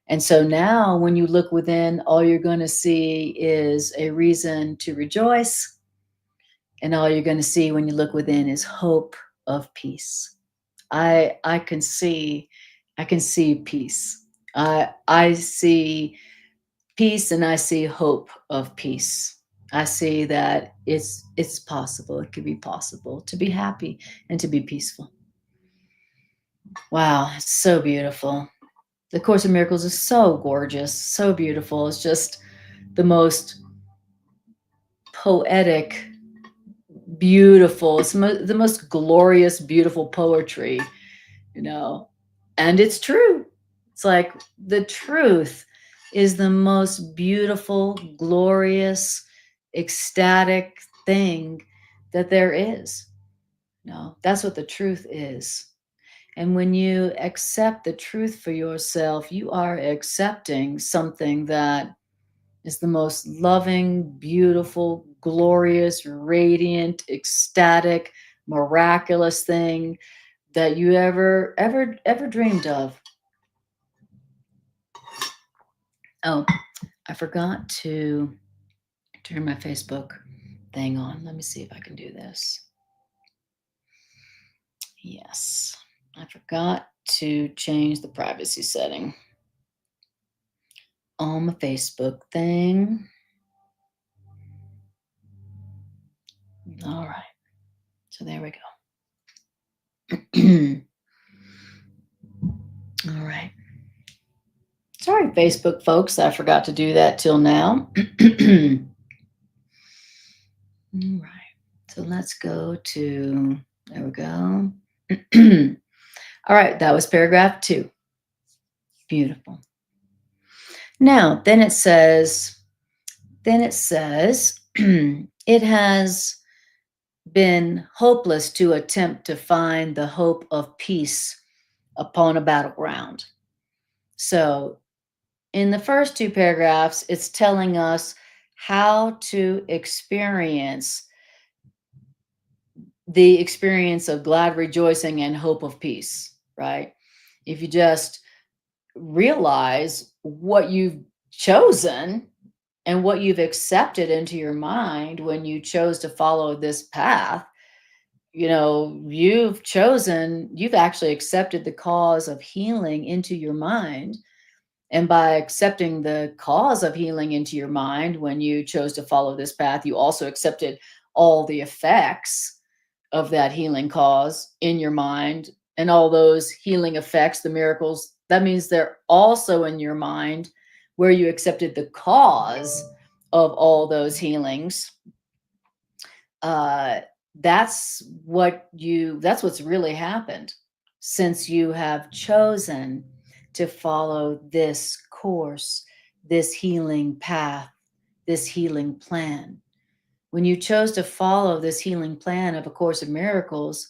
And so now when you look within, all you're going to see is a reason to rejoice. And all you're going to see when you look within is hope of peace. I can see peace. I see peace, and I see hope of peace. I see that it's possible. It could be possible to be happy and to be peaceful. Wow, it's so beautiful. The Course in Miracles is so gorgeous, so beautiful. It's just the most poetic, beautiful. It's the most glorious, beautiful poetry, you know. And it's true. It's like the truth is the most beautiful, glorious, ecstatic thing that there is. No, that's what the truth is. And when you accept the truth for yourself, you are accepting something that is the most loving, beautiful, glorious, radiant, ecstatic, miraculous thing that you ever dreamed of. Oh, I forgot to turn my Facebook thing on. Let me see if I can do this. Yes, I forgot to change the privacy setting on my Facebook thing. All right, so there we go. All right. Sorry, Facebook folks, I forgot to do that till now. All right, so let's go to, there we go. All right, that was paragraph 2. Beautiful. Now, then it says, it has been hopeless to attempt to find the hope of peace upon a battleground. So in the first 2 paragraphs, it's telling us how to experience the experience of glad rejoicing and hope of peace, right? If you just realize what you've chosen and what you've accepted into your mind when you chose to follow this path, you've actually accepted the cause of healing into your mind. And by accepting the cause of healing into your mind, when you chose to follow this path, you also accepted all the effects of that healing cause in your mind, and all those healing effects, the miracles, that means they're also in your mind where you accepted the cause of all those healings. That's what's really happened since you have chosen to follow this course, this healing path, this healing plan. When you chose to follow this healing plan of A Course in Miracles,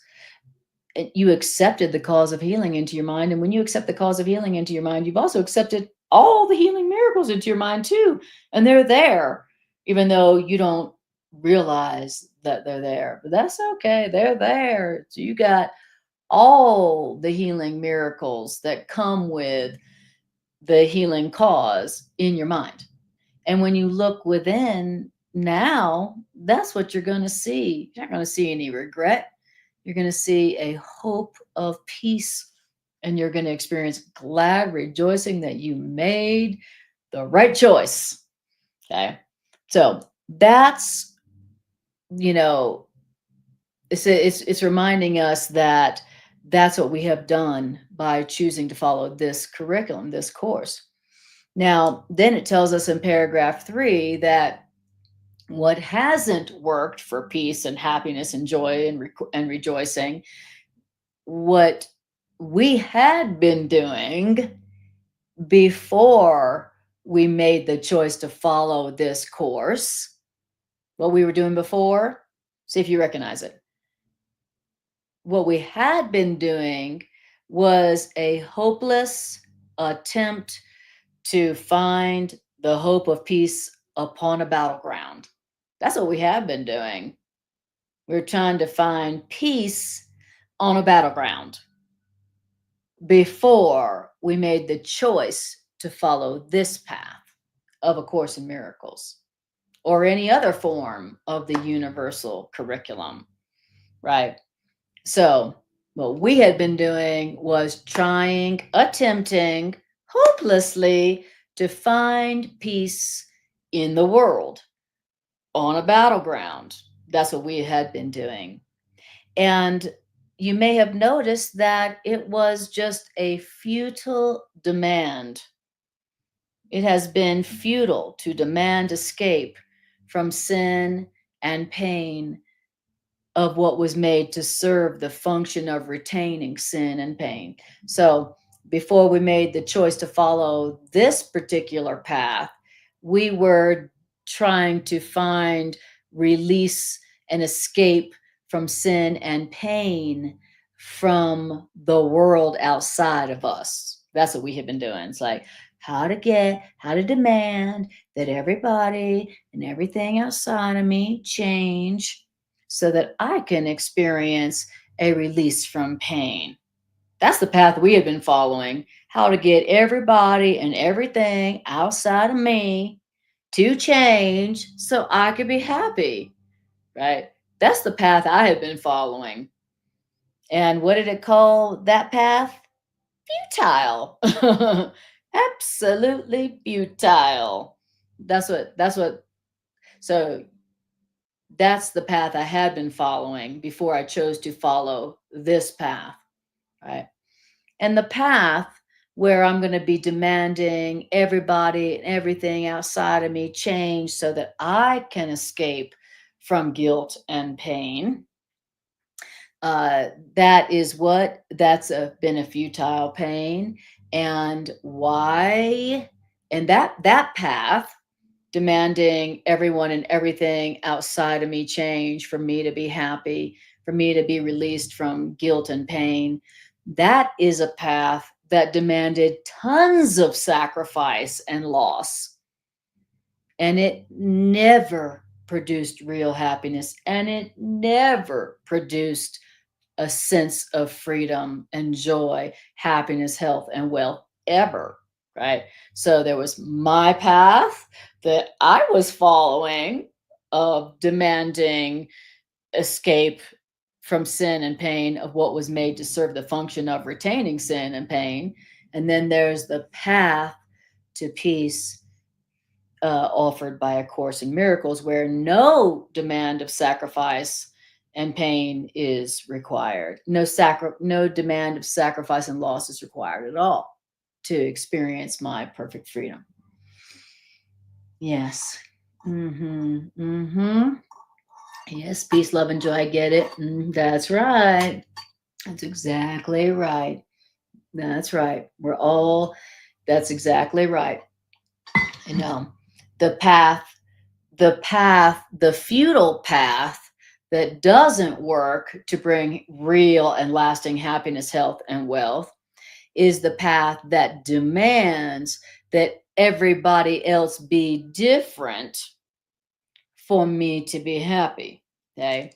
you accepted the cause of healing into your mind. And when you accept the cause of healing into your mind, you've also accepted all the healing miracles into your mind too. And they're there, even though you don't realize that they're there. But that's okay. They're there. So you got all the healing miracles that come with the healing cause in your mind. And when you look within now, that's what you're going to see. You're not going to see any regret. You're going to see a hope of peace, and you're going to experience glad rejoicing that you made the right choice. Okay. So that's, it's reminding us that that's what we have done by choosing to follow this curriculum, this course. Now, then it tells us in paragraph 3 that what hasn't worked for peace and happiness and joy and rejoicing, what we had been doing before we made the choice to follow this course, what we were doing before, see if you recognize it. What we had been doing was a hopeless attempt to find the hope of peace upon a battleground. That's what we have been doing. We're trying to find peace on a battleground before we made the choice to follow this path of A Course in Miracles or any other form of the universal curriculum, right? So what we had been doing was attempting hopelessly to find peace in the world on a battleground. That's what we had been doing. And you may have noticed that it was just a futile demand. It has been futile to demand escape from sin and pain of what was made to serve the function of retaining sin and pain. So before we made the choice to follow this particular path, we were trying to find release and escape from sin and pain from the world outside of us. That's what we have been doing. It's like, how to demand that everybody and everything outside of me change so that I can experience a release from pain. That's the path we have been following. How to get everybody and everything outside of me to change so I could be happy, right? That's the path I have been following. And what did it call that path? Futile. Absolutely futile. That's what so that's the path I had been following before I chose to follow this path, right? And the path where I'm going to be demanding everybody and everything outside of me change so that I can escape from guilt and pain. That is what been a futile pain. And why? And that path, demanding everyone and everything outside of me change for me to be happy, for me to be released from guilt and pain. That is a path that demanded tons of sacrifice and loss. And it never produced real happiness, and it never produced a sense of freedom and joy, happiness, health, and wealth ever, right? So there was my path that I was following of demanding escape from sin and pain of what was made to serve the function of retaining sin and pain. And then there's the path to peace offered by A Course in Miracles, where no demand of sacrifice and pain is required. No demand of sacrifice and loss is required at all to experience my perfect freedom. Yes. Mm-hmm. Mm-hmm. Yes, peace, love, and joy. I get it. That's right. That's exactly right. That's right. That's exactly right. You know, the path, the futile path that doesn't work to bring real and lasting happiness, health, and wealth is the path that demands that everybody else be different for me to be happy. Okay.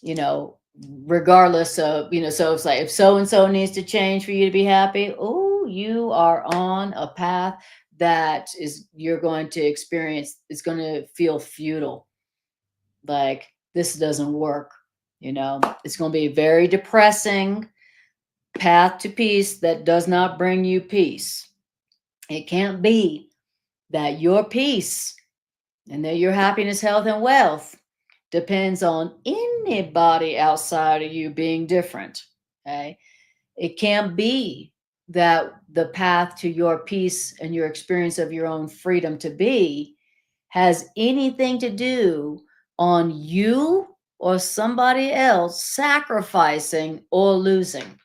You know, regardless of, so it's like if so and so needs to change for you to be happy, oh, you are on a path that is you're going to experience, it's going to feel futile. Like this doesn't work. It's going to be a very depressing path to peace that does not bring you peace. It can't be that your peace and that your happiness, health, and wealth depends on anybody outside of you being different. Okay. It can't be that the path to your peace and your experience of your own freedom to be has anything to do on you or somebody else sacrificing or losing.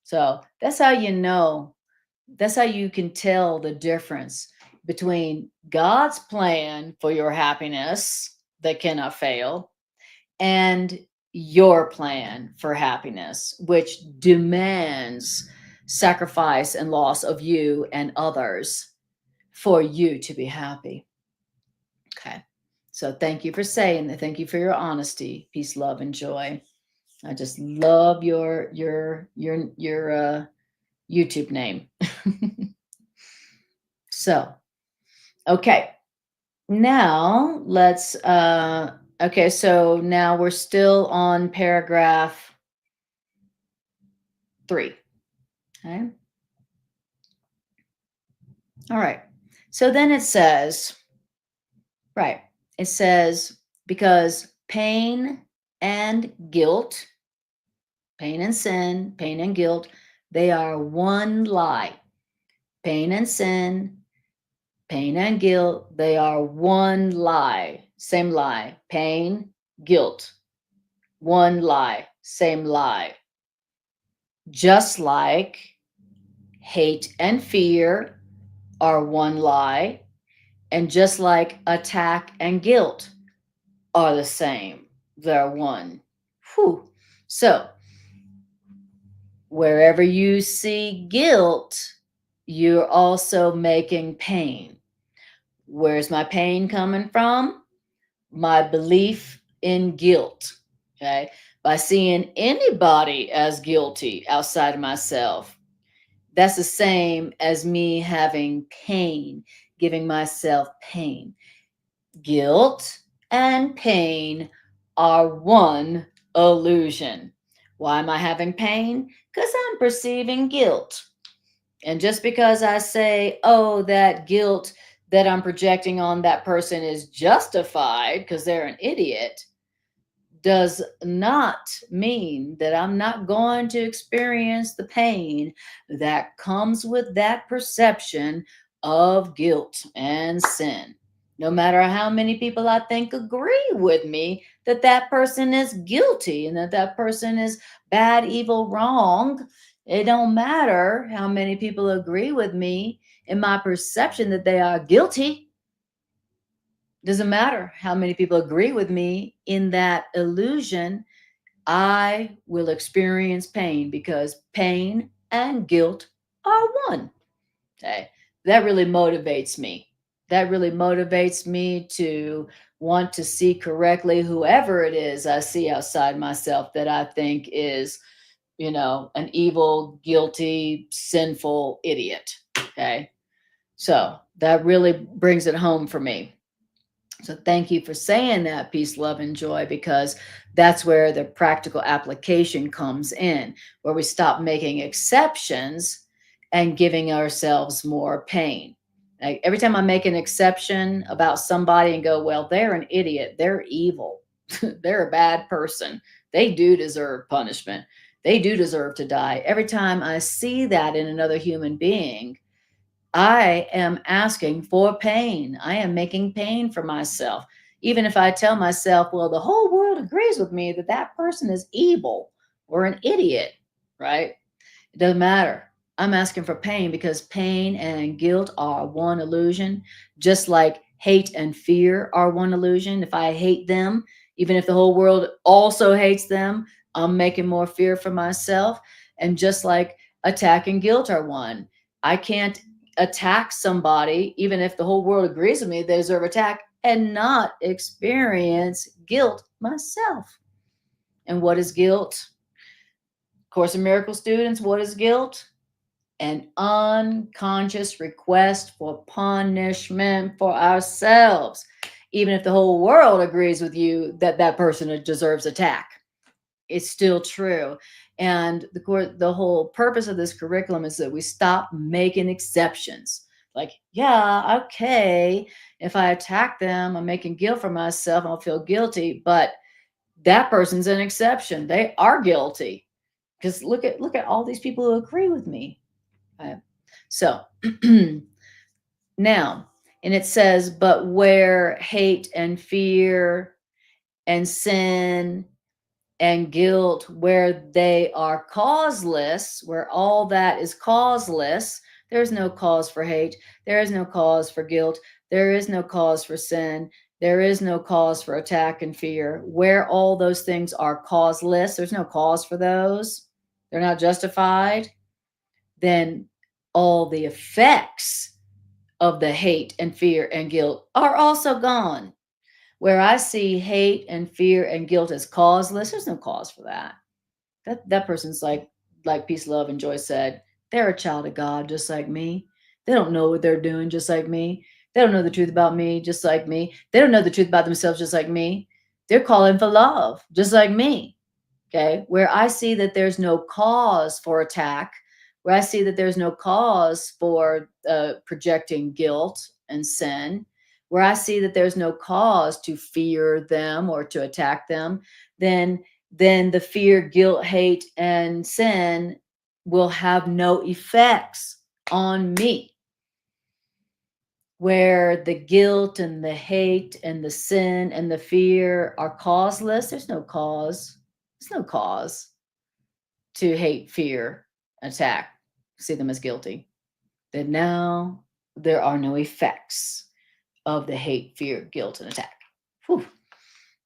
So that's how you can tell the difference between God's plan for your happiness that cannot fail and your plan for happiness, which demands sacrifice and loss of you and others for you to be happy. Okay. So thank you for saying that. Thank you for your honesty, peace, love, and joy. I just love your YouTube name. So, okay. Now let's okay, so now we're still on paragraph 3. Okay. All right. So then it says, right. It says, because pain and guilt, pain and sin, pain and guilt, they are one lie. Pain and sin, pain and guilt, they are one lie. Same lie. Pain, guilt. One lie. Same lie. Just like hate and fear are one lie, and just like attack and guilt are the same. They're one. Whew. So, wherever you see guilt, you're also making pain. Where's my pain coming from? My belief in guilt. Okay. By seeing anybody as guilty outside of myself, that's the same as me having pain, giving myself pain. Guilt and pain are one illusion. Why am I having pain? Because I'm perceiving guilt. And just because I say, oh, that guilt that I'm projecting on that person is justified because they're an idiot, does not mean that I'm not going to experience the pain that comes with that perception of guilt and sin. No matter how many people I think agree with me that that person is guilty and that that person is bad, evil, wrong, it don't matter how many people agree with me in my perception that they are guilty. Doesn't matter how many people agree with me in that illusion. I will experience pain because pain and guilt are one. Okay. That really motivates me. That really motivates me to want to see correctly whoever it is I see outside myself that I think is, an evil, guilty, sinful idiot. Okay. So that really brings it home for me. So thank you for saying that, peace, love, and joy, because that's where the practical application comes in, where we stop making exceptions and giving ourselves more pain. Like every time I make an exception about somebody and go, well, they're an idiot, they're evil, they're a bad person, they do deserve punishment, they do deserve to die. Every time I see that in another human being, I am asking for pain. I am making pain for myself. Even if I tell myself, well, the whole world agrees with me that that person is evil or an idiot, right? It doesn't matter. I'm asking for pain because pain and guilt are one illusion, just like hate and fear are one illusion. If I hate them, even if the whole world also hates them, I'm making more fear for myself. And just like attack and guilt are one. I can't attack somebody, even if the whole world agrees with me they deserve attack, and not experience guilt myself. And what is guilt? Course in Miracles students, what is guilt? An unconscious request for punishment for ourselves, even if the whole world agrees with you that that person deserves attack. It's still true. And the whole purpose of this curriculum is that we stop making exceptions. Like, yeah, okay, if I attack them, I'm making guilt for myself, I'll feel guilty, but that person's an exception. They are guilty. Because look at all these people who agree with me. Right? So now, and it says, but where hate and fear and sin and guilt, where they are causeless, where all that is causeless, there's no cause for hate, there is no cause for guilt, there is no cause for sin, there is no cause for attack and fear. Where all those things are causeless, there's no cause for those, they're not justified, then all the effects of the hate and fear and guilt are also gone. Where I see hate and fear and guilt as causeless, there's no cause for that. That person's like peace, love, and joy said, they're a child of God just like me. They don't know what they're doing just like me. They don't know the truth about me just like me. They don't know the truth about themselves just like me. They're calling for love just like me. Okay, where I see that there's no cause for attack, where I see that there's no cause for projecting guilt and sin, where I see that there's no cause to fear them or to attack them, then the fear, guilt, hate, and sin will have no effects on me. Where the guilt and the hate and the sin and the fear are causeless, there's no cause. There's no cause to hate, fear, attack, see them as guilty. Then now there are no effects of the hate, fear, guilt, and attack. Whew.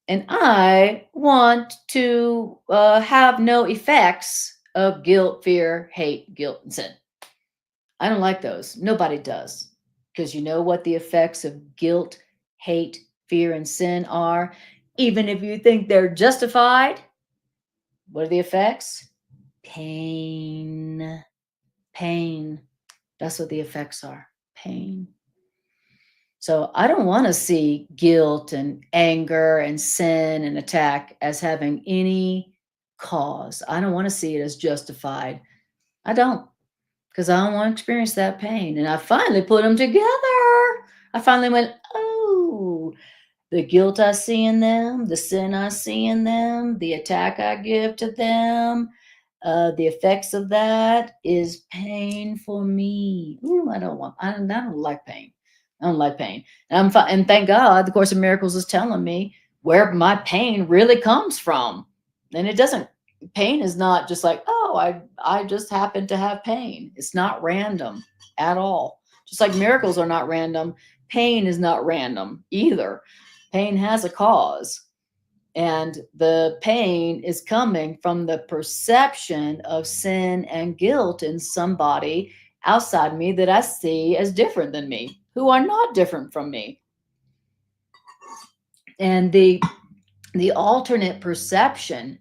And I want to have no effects of guilt, fear, hate, guilt, and sin. I don't like those. Nobody does. Because you know what the effects of guilt, hate, fear, and sin are? Even if you think they're justified, what are the effects? Pain. Pain. That's what the effects are. Pain. So I don't want to see guilt and anger and sin and attack as having any cause. I don't want to see it as justified. I don't, because I don't want to experience that pain. And I finally put them together. I finally went, oh, the guilt I see in them, the sin I see in them, the attack I give to them, the effects of that is pain for me. Ooh, I don't like pain. I don't like pain. And I'm fine. And thank God, the Course of Miracles is telling me where my pain really comes from. And it doesn't, pain is not just like, oh, I just happen to have pain. It's not random at all. Just like miracles are not random, pain is not random either. Pain has a cause. And the pain is coming from the perception of sin and guilt in somebody outside me that I see as different than me, who are not different from me. And the alternate perception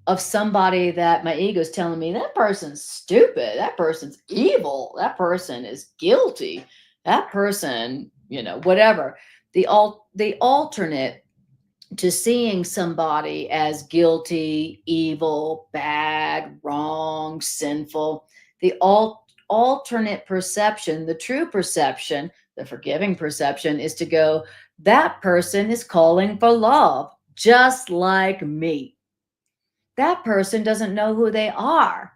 of somebody that my ego is telling me, that person's stupid, that person's evil, that person is guilty, that person, whatever. The alternate to seeing somebody as guilty, evil, bad, wrong, sinful, the alternate perception, the true perception, the forgiving perception, is to go, that person is calling for love, just like me. That person doesn't know who they are,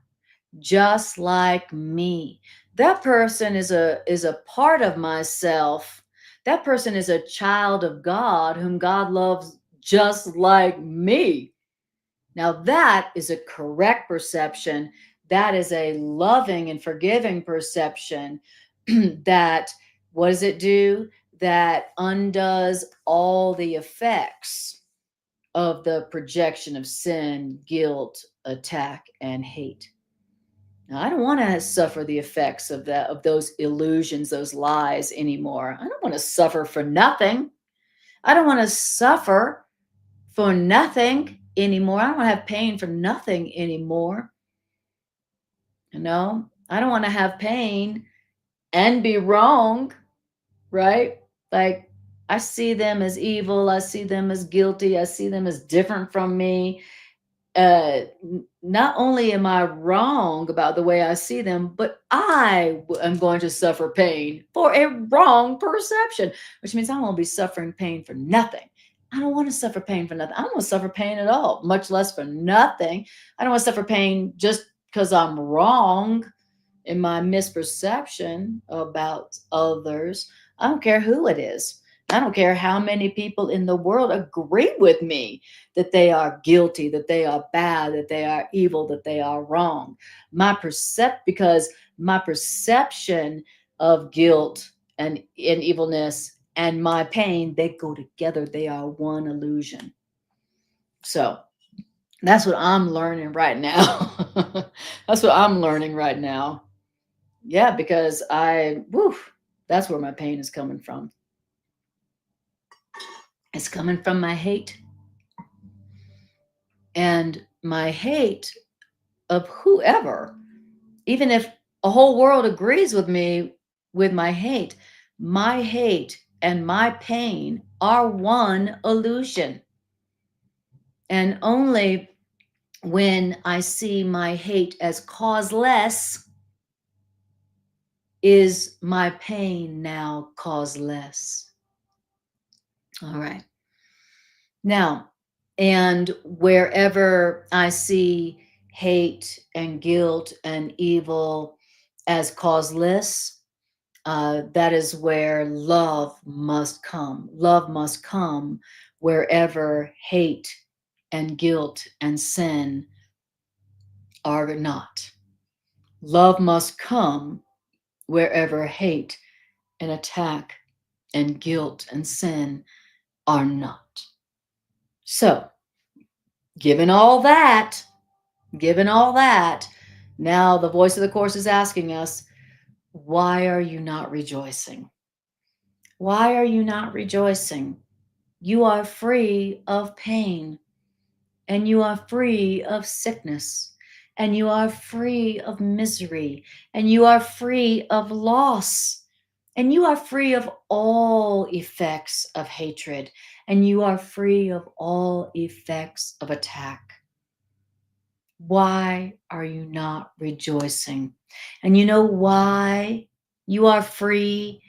just like me. That person is a part of myself. That person is a child of God whom God loves just like me. Now that is a correct perception. That is a loving and forgiving perception. That, what does it do? That undoes all the effects of the projection of sin, guilt, attack, and hate. Now, I don't want to suffer the effects of those illusions, those lies anymore. I don't want to suffer for nothing. I don't want to suffer for nothing anymore. I don't want to have pain for nothing anymore. I don't want to have pain and be wrong, right? Like, I see them as evil. I see them as guilty. I see them as different from me. Not only am I wrong about the way I see them, but I am going to suffer pain for a wrong perception, which means I won't be suffering pain for nothing. I don't want to suffer pain for nothing. I don't want to suffer pain at all, much less for nothing. I don't want to suffer pain just because I'm wrong in my misperception about others. I don't care who it is. I don't care how many people in the world agree with me that they are guilty, that they are bad, that they are evil, that they are wrong. Because my perception of guilt and evilness and my pain, they go together. They are one illusion. So that's what I'm learning right now. That's what I'm learning right now. Yeah, because that's where my pain is coming from. It's coming from my hate. And my hate of whoever, even if a whole world agrees with me with my hate and my pain are one illusion. And only when I see my hate as causeless is my pain now causeless. All right. Now, and wherever I see hate and guilt and evil as causeless, that is where love must come. Love must come wherever hate and guilt and sin are not. Love must come wherever hate and attack and guilt and sin are not. So, given all that, now the voice of the Course is asking us, Why are you not rejoicing? Why are you not rejoicing? You are free of pain, and you are free of sickness, and you are free of misery, and you are free of loss, and you are free of all effects of hatred, and you are free of all effects of attack. Why are you not rejoicing? And you know why you are free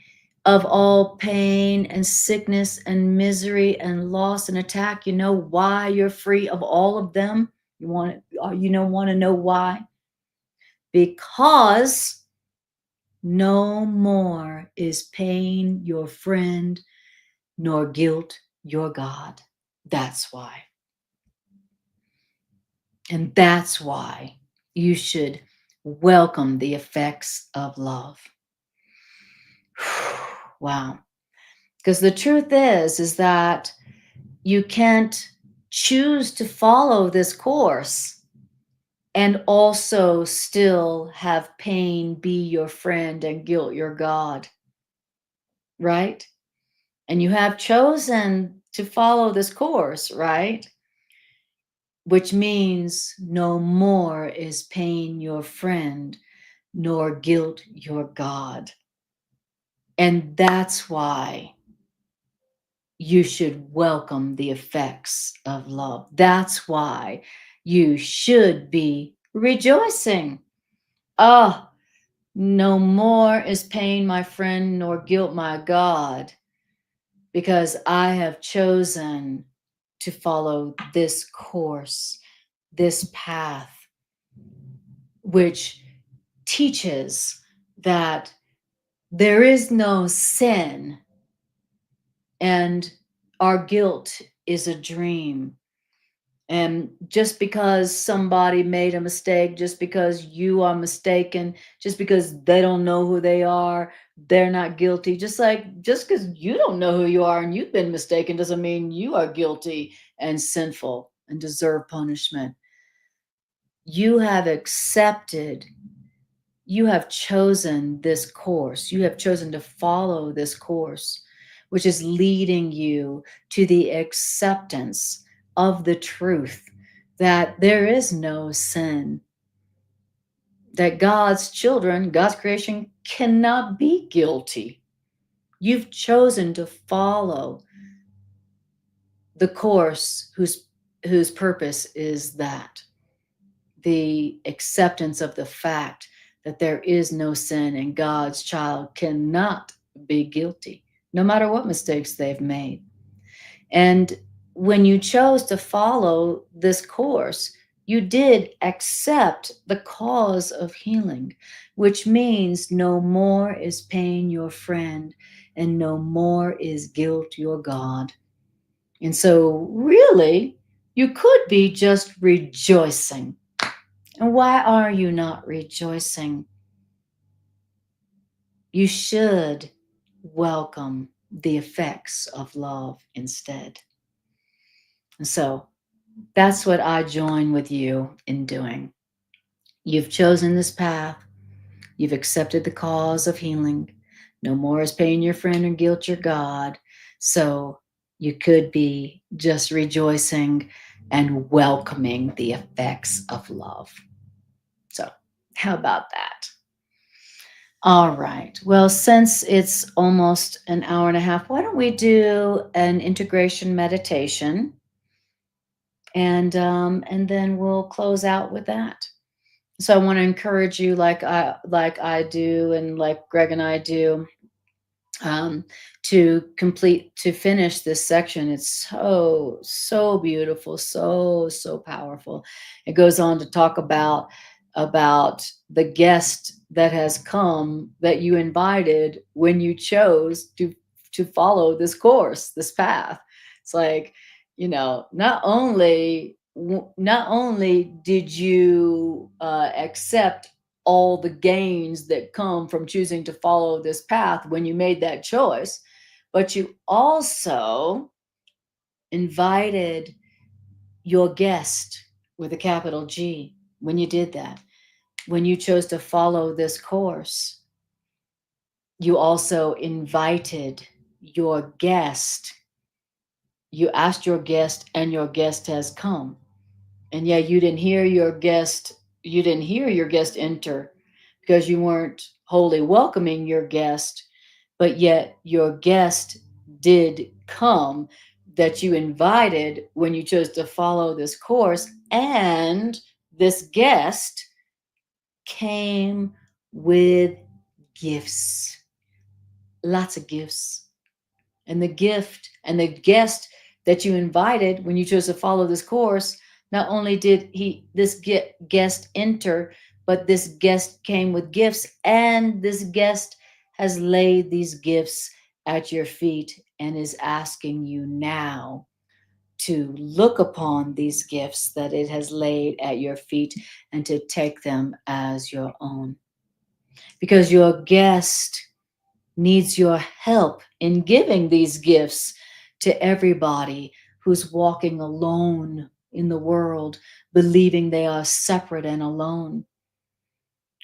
of all pain and sickness and misery and loss and attack? You know why you're free of all of them? Want to know why? Because no more is pain your friend, nor guilt your God. That's why. And that's why you should welcome the effects of love. Wow. Because the truth is that you can't choose to follow this course and also still have pain be your friend and guilt your God, right? And you have chosen to follow this course, right? Which means no more is pain your friend, nor guilt your God. And that's why you should welcome the effects of love. That's why you should be rejoicing. Ah, no more is pain my friend, nor guilt my God, because I have chosen to follow this course, this path, which teaches that there is no sin and our guilt is a dream. And just because somebody made a mistake, just because you are mistaken, just because they don't know who they are, they're not guilty. Just because you don't know who you are and you've been mistaken doesn't mean you are guilty and sinful and deserve punishment. You have accepted, you have chosen this course, you have chosen to follow this course, which is leading you to the acceptance of the truth that there is no sin, that God's children, God's creation, cannot be guilty. You've chosen to follow the course whose purpose is that the acceptance of the fact that there is no sin and God's child cannot be guilty, no matter what mistakes they've made. And when you chose to follow this course, you did accept the cause of healing, which means no more is pain your friend and no more is guilt your God. And so, really, you could be just rejoicing. And why are you not rejoicing? You should welcome the effects of love instead. And so that's what I join with you in doing. You've chosen this path. You've accepted the cause of healing. No more is pain your friend and guilt your God. So you could be just rejoicing and welcoming the effects of love. So, how about that? All right. Well, since it's almost an hour and a half, why don't we do an integration meditation, and then we'll close out with that. So I want to encourage you, like I do, and like Greg and I do, um, to finish this section. It's so beautiful, so powerful. It goes on to talk about the guest that has come that you invited when you chose to follow this course, this path. It's like, not only did you accept all the gains that come from choosing to follow this path when you made that choice, but you also invited your guest with a capital G when you did that, when you chose to follow this course. You also invited your guest. You asked your guest, and your guest has come. And yet you didn't hear your guest enter because you weren't wholly welcoming your guest, but yet your guest did come, that you invited when you chose to follow this course. And this guest came with gifts, lots of gifts. And the guest that you invited when you chose to follow this course, not only did this guest enter, but this guest came with gifts, and this guest has laid these gifts at your feet and is asking you now to look upon these gifts that it has laid at your feet and to take them as your own, because your guest needs your help in giving these gifts to everybody who's walking alone in the world, believing they are separate and alone.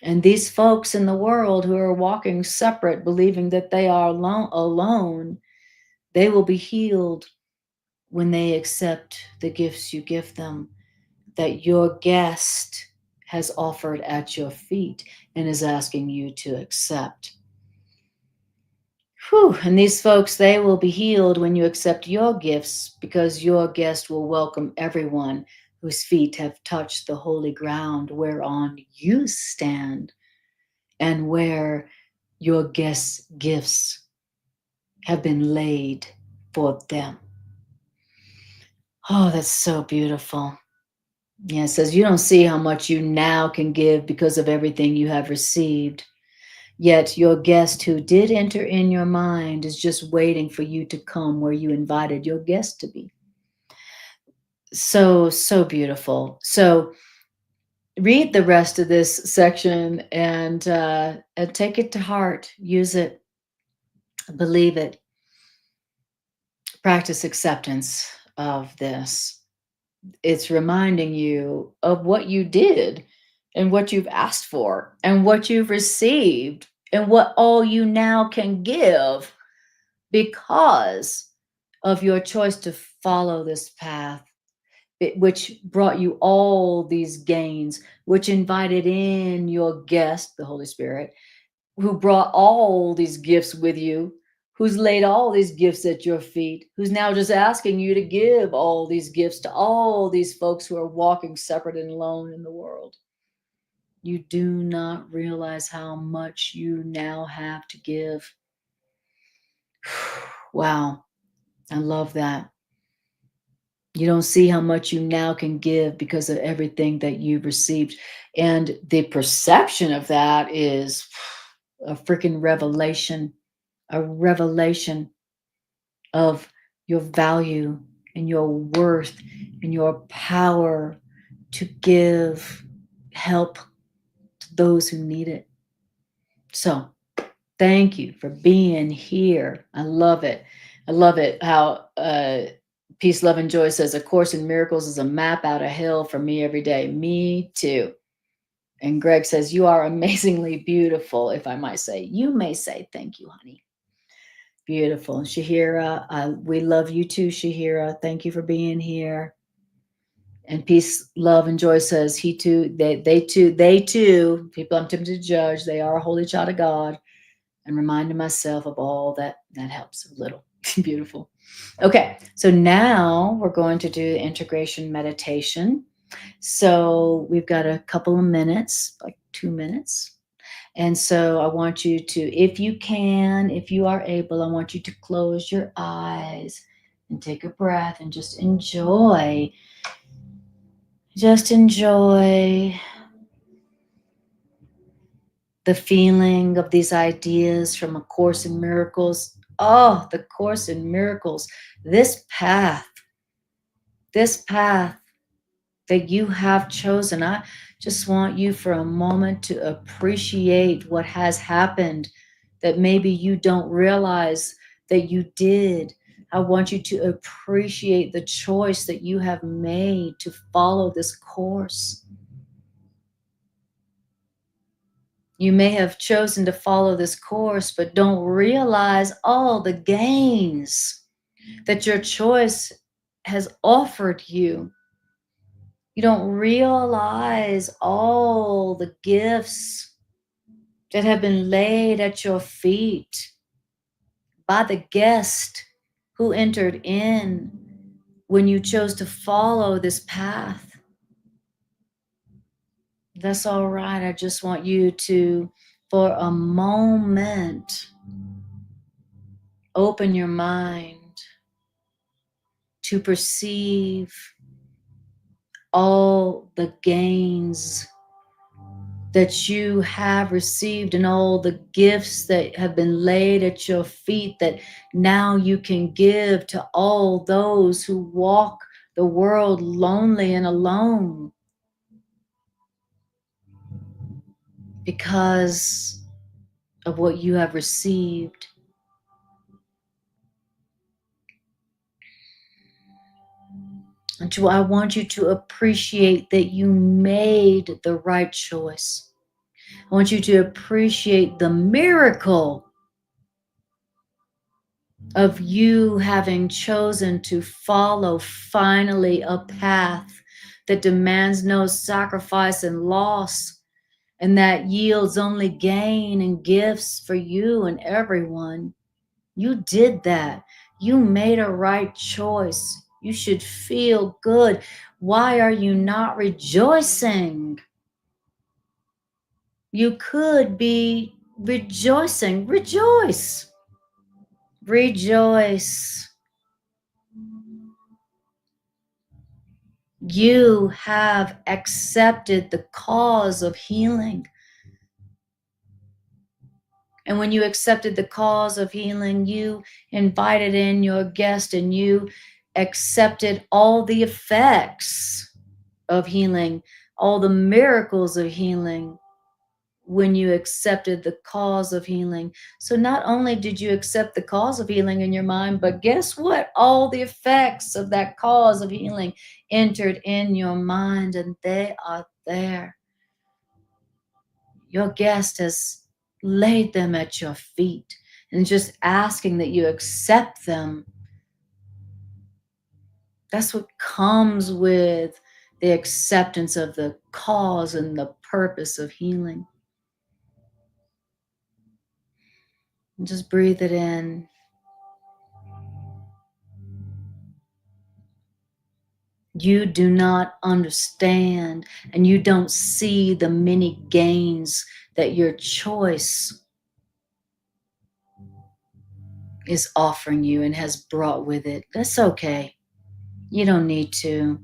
And these folks in the world who are walking separate, believing that they are alone, they will be healed when they accept the gifts you give them, that your guest has offered at your feet and is asking you to accept. Whew, and these folks, they will be healed when you accept your gifts, because your guest will welcome everyone whose feet have touched the holy ground whereon you stand, and where your guest's gifts have been laid for them. Oh, that's so beautiful. Yeah, it says, you don't see how much you now can give because of everything you have received. Yet your guest who did enter in your mind is just waiting for you to come where you invited your guest to be. So, so beautiful. So read the rest of this section and take it to heart. Use it. Believe it. Practice acceptance of this. It's reminding you of what you did and what you've asked for and what you've received and what all you now can give because of your choice to follow this path, which brought you all these gains, which invited in your guest, the Holy Spirit, who brought all these gifts with you, who's laid all these gifts at your feet, who's now just asking you to give all these gifts to all these folks who are walking separate and alone in the world. You do not realize how much you now have to give. Wow, I love that. You don't see how much you now can give because of everything that you've received. And the perception of that is a freaking revelation, a revelation of your value and your worth and your power to give help to those who need it. So thank you for being here. I love it. I love it how Peace, Love, and Joy says, A Course in Miracles is a map out of hell for me every day. Me too. And Greg says, you are amazingly beautiful, if I might say. You may say, thank you, honey. Beautiful. Shahira, we love you too, Shahira. Thank you for being here. And Peace, Love, and Joy says, he too, they too, people I'm tempted to judge, they are a holy child of God. And reminding myself of all that helps a little. Beautiful. Okay, so now we're going to do integration meditation. So we've got a couple of minutes, like 2 minutes. And so I want you to, if you can, if you are able, I want you to close your eyes and take a breath and just enjoy the feeling of these ideas from A Course in Miracles. Oh, the Course in Miracles, this path that you have chosen. I just want you for a moment to appreciate what has happened that maybe you don't realize that you did. I want you to appreciate the choice that you have made to follow this course. You may have chosen to follow this course, but don't realize all the gains that your choice has offered you. You don't realize all the gifts that have been laid at your feet by the guest who entered in when you chose to follow this path. That's all right. I just want you to, for a moment, open your mind to perceive all the gains that you have received and all the gifts that have been laid at your feet that now you can give to all those who walk the world lonely and alone because of what you have received. And I want you to appreciate that you made the right choice. I want you to appreciate the miracle of you having chosen to follow finally a path that demands no sacrifice and loss, and that yields only gain and gifts for you and everyone. You did that. You made a right choice. You should feel good. Why are you not rejoicing? You could be rejoicing. Rejoice. Rejoice. You have accepted the cause of healing. And when you accepted the cause of healing, you invited in your guest and you accepted all the effects of healing, all the miracles of healing when you accepted the cause of healing. So not only did you accept the cause of healing in your mind, but guess what? All the effects of that cause of healing entered in your mind, and they are there. Your guest has laid them at your feet and just asking that you accept them. That's what comes with the acceptance of the cause and the purpose of healing. And just breathe it in. You do not understand and you don't see the many gains that your choice is offering you and has brought with it. That's okay. You don't need to.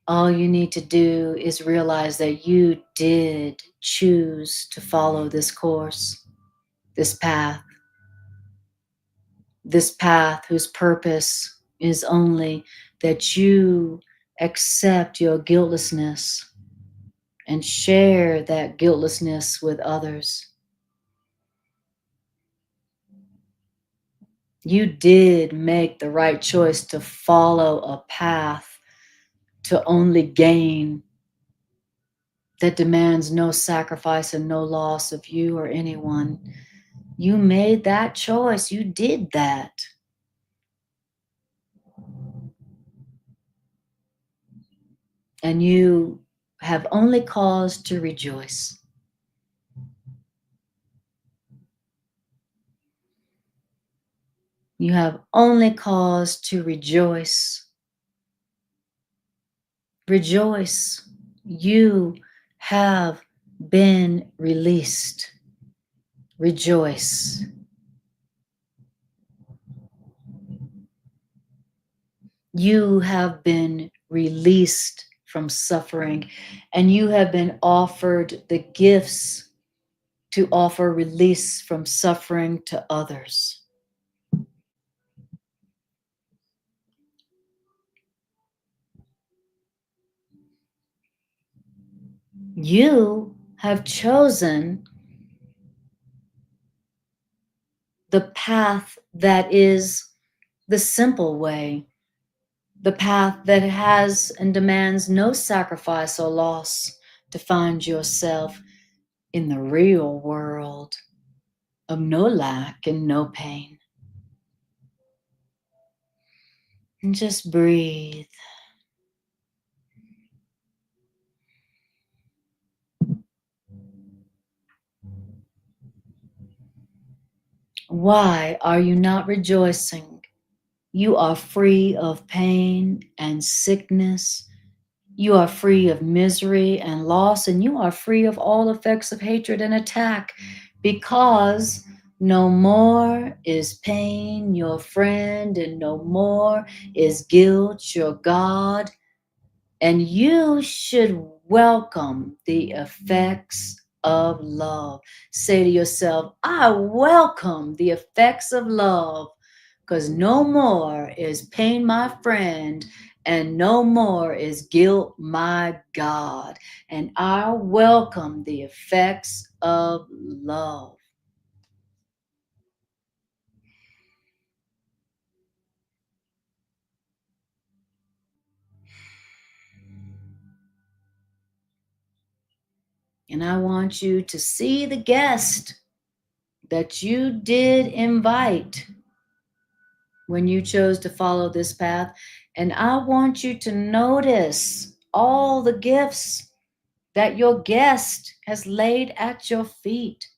All you need to do is realize that you did choose to follow this course, this path whose purpose is only that you accept your guiltlessness and share that guiltlessness with others. You did make the right choice to follow a path to only gain that demands no sacrifice and no loss of you or anyone. You made that choice. You did that. And you have only cause to rejoice. You have only cause to rejoice. Rejoice. You have been released. Rejoice. You have been released from suffering, and you have been offered the gifts to offer release from suffering to others. You have chosen the path that is the simple way, the path that has and demands no sacrifice or loss to find yourself. in the real world of no lack and no pain. And just breathe. Why are you not rejoicing? You are free of pain and sickness. You are free of misery and loss, and you are free of all effects of hatred and attack, because no more is pain your friend, and no more is guilt your God. And you should welcome the effects of love. Say to yourself, I welcome the effects of love, because no more is pain my friend, and no more is guilt my God. And I welcome the effects of love. And I want you to see the guest that you did invite when you chose to follow this path. And I want you to notice all the gifts that your guest has laid at your feet.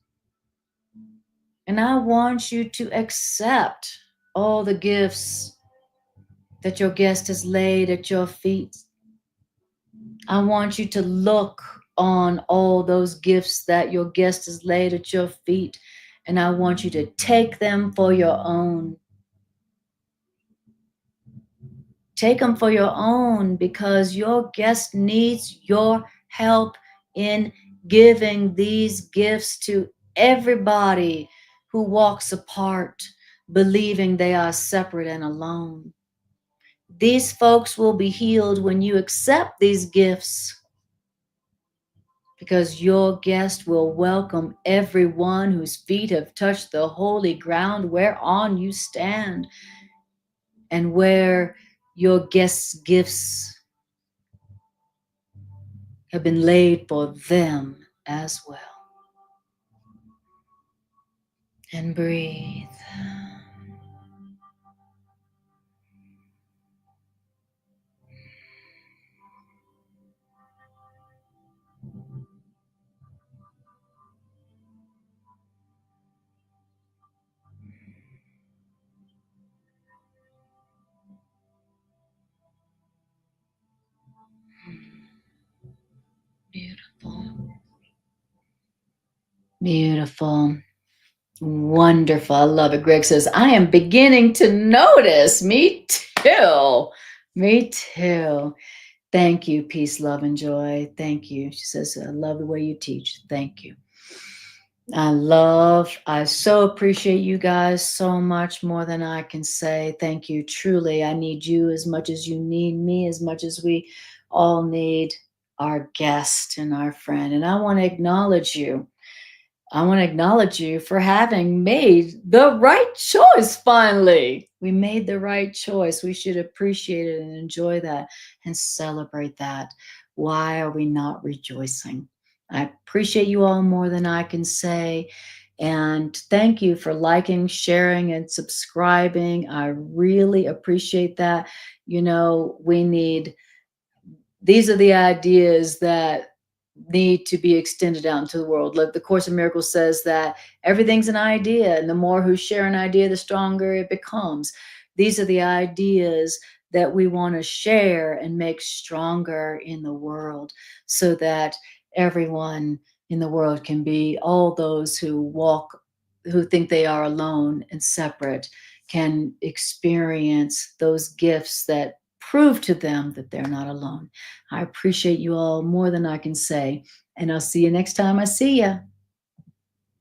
And I want you to accept all the gifts that your guest has laid at your feet. I want you to look on all those gifts that your guest has laid at your feet, and I want you to take them for your own. Take them for your own, because your guest needs your help in giving these gifts to everybody who walks apart, believing they are separate and alone. These folks will be healed when you accept these gifts, because your guest will welcome everyone whose feet have touched the holy ground whereon you stand, and where your guest's gifts have been laid for them as well. And breathe. Beautiful. Beautiful. Wonderful. I love it. Greg says, I am beginning to notice. Me too. Me too. Thank you. Peace, love, and joy. Thank you. She says, I love the way you teach. Thank you. I so appreciate you guys so much, more than I can say. Thank you. Truly, I need you as much as you need me, as much as we all need our guest and our friend. And I want to acknowledge you. I want to acknowledge you for having made the right choice finally. We made the right choice. We should appreciate it and enjoy that and celebrate that. Why are we not rejoicing? I appreciate you all more than I can say. And thank you for liking, sharing, and subscribing. I really appreciate that. You know, these are the ideas that need to be extended out into the world. Like the Course in Miracles says that everything's an idea, and the more who share an idea, the stronger it becomes. These are the ideas that we want to share and make stronger in the world, so that everyone in the world can be, all those who think they are alone and separate, can experience those gifts that prove to them that they're not alone. I appreciate you all more than I can say. And I'll see you next time I see you.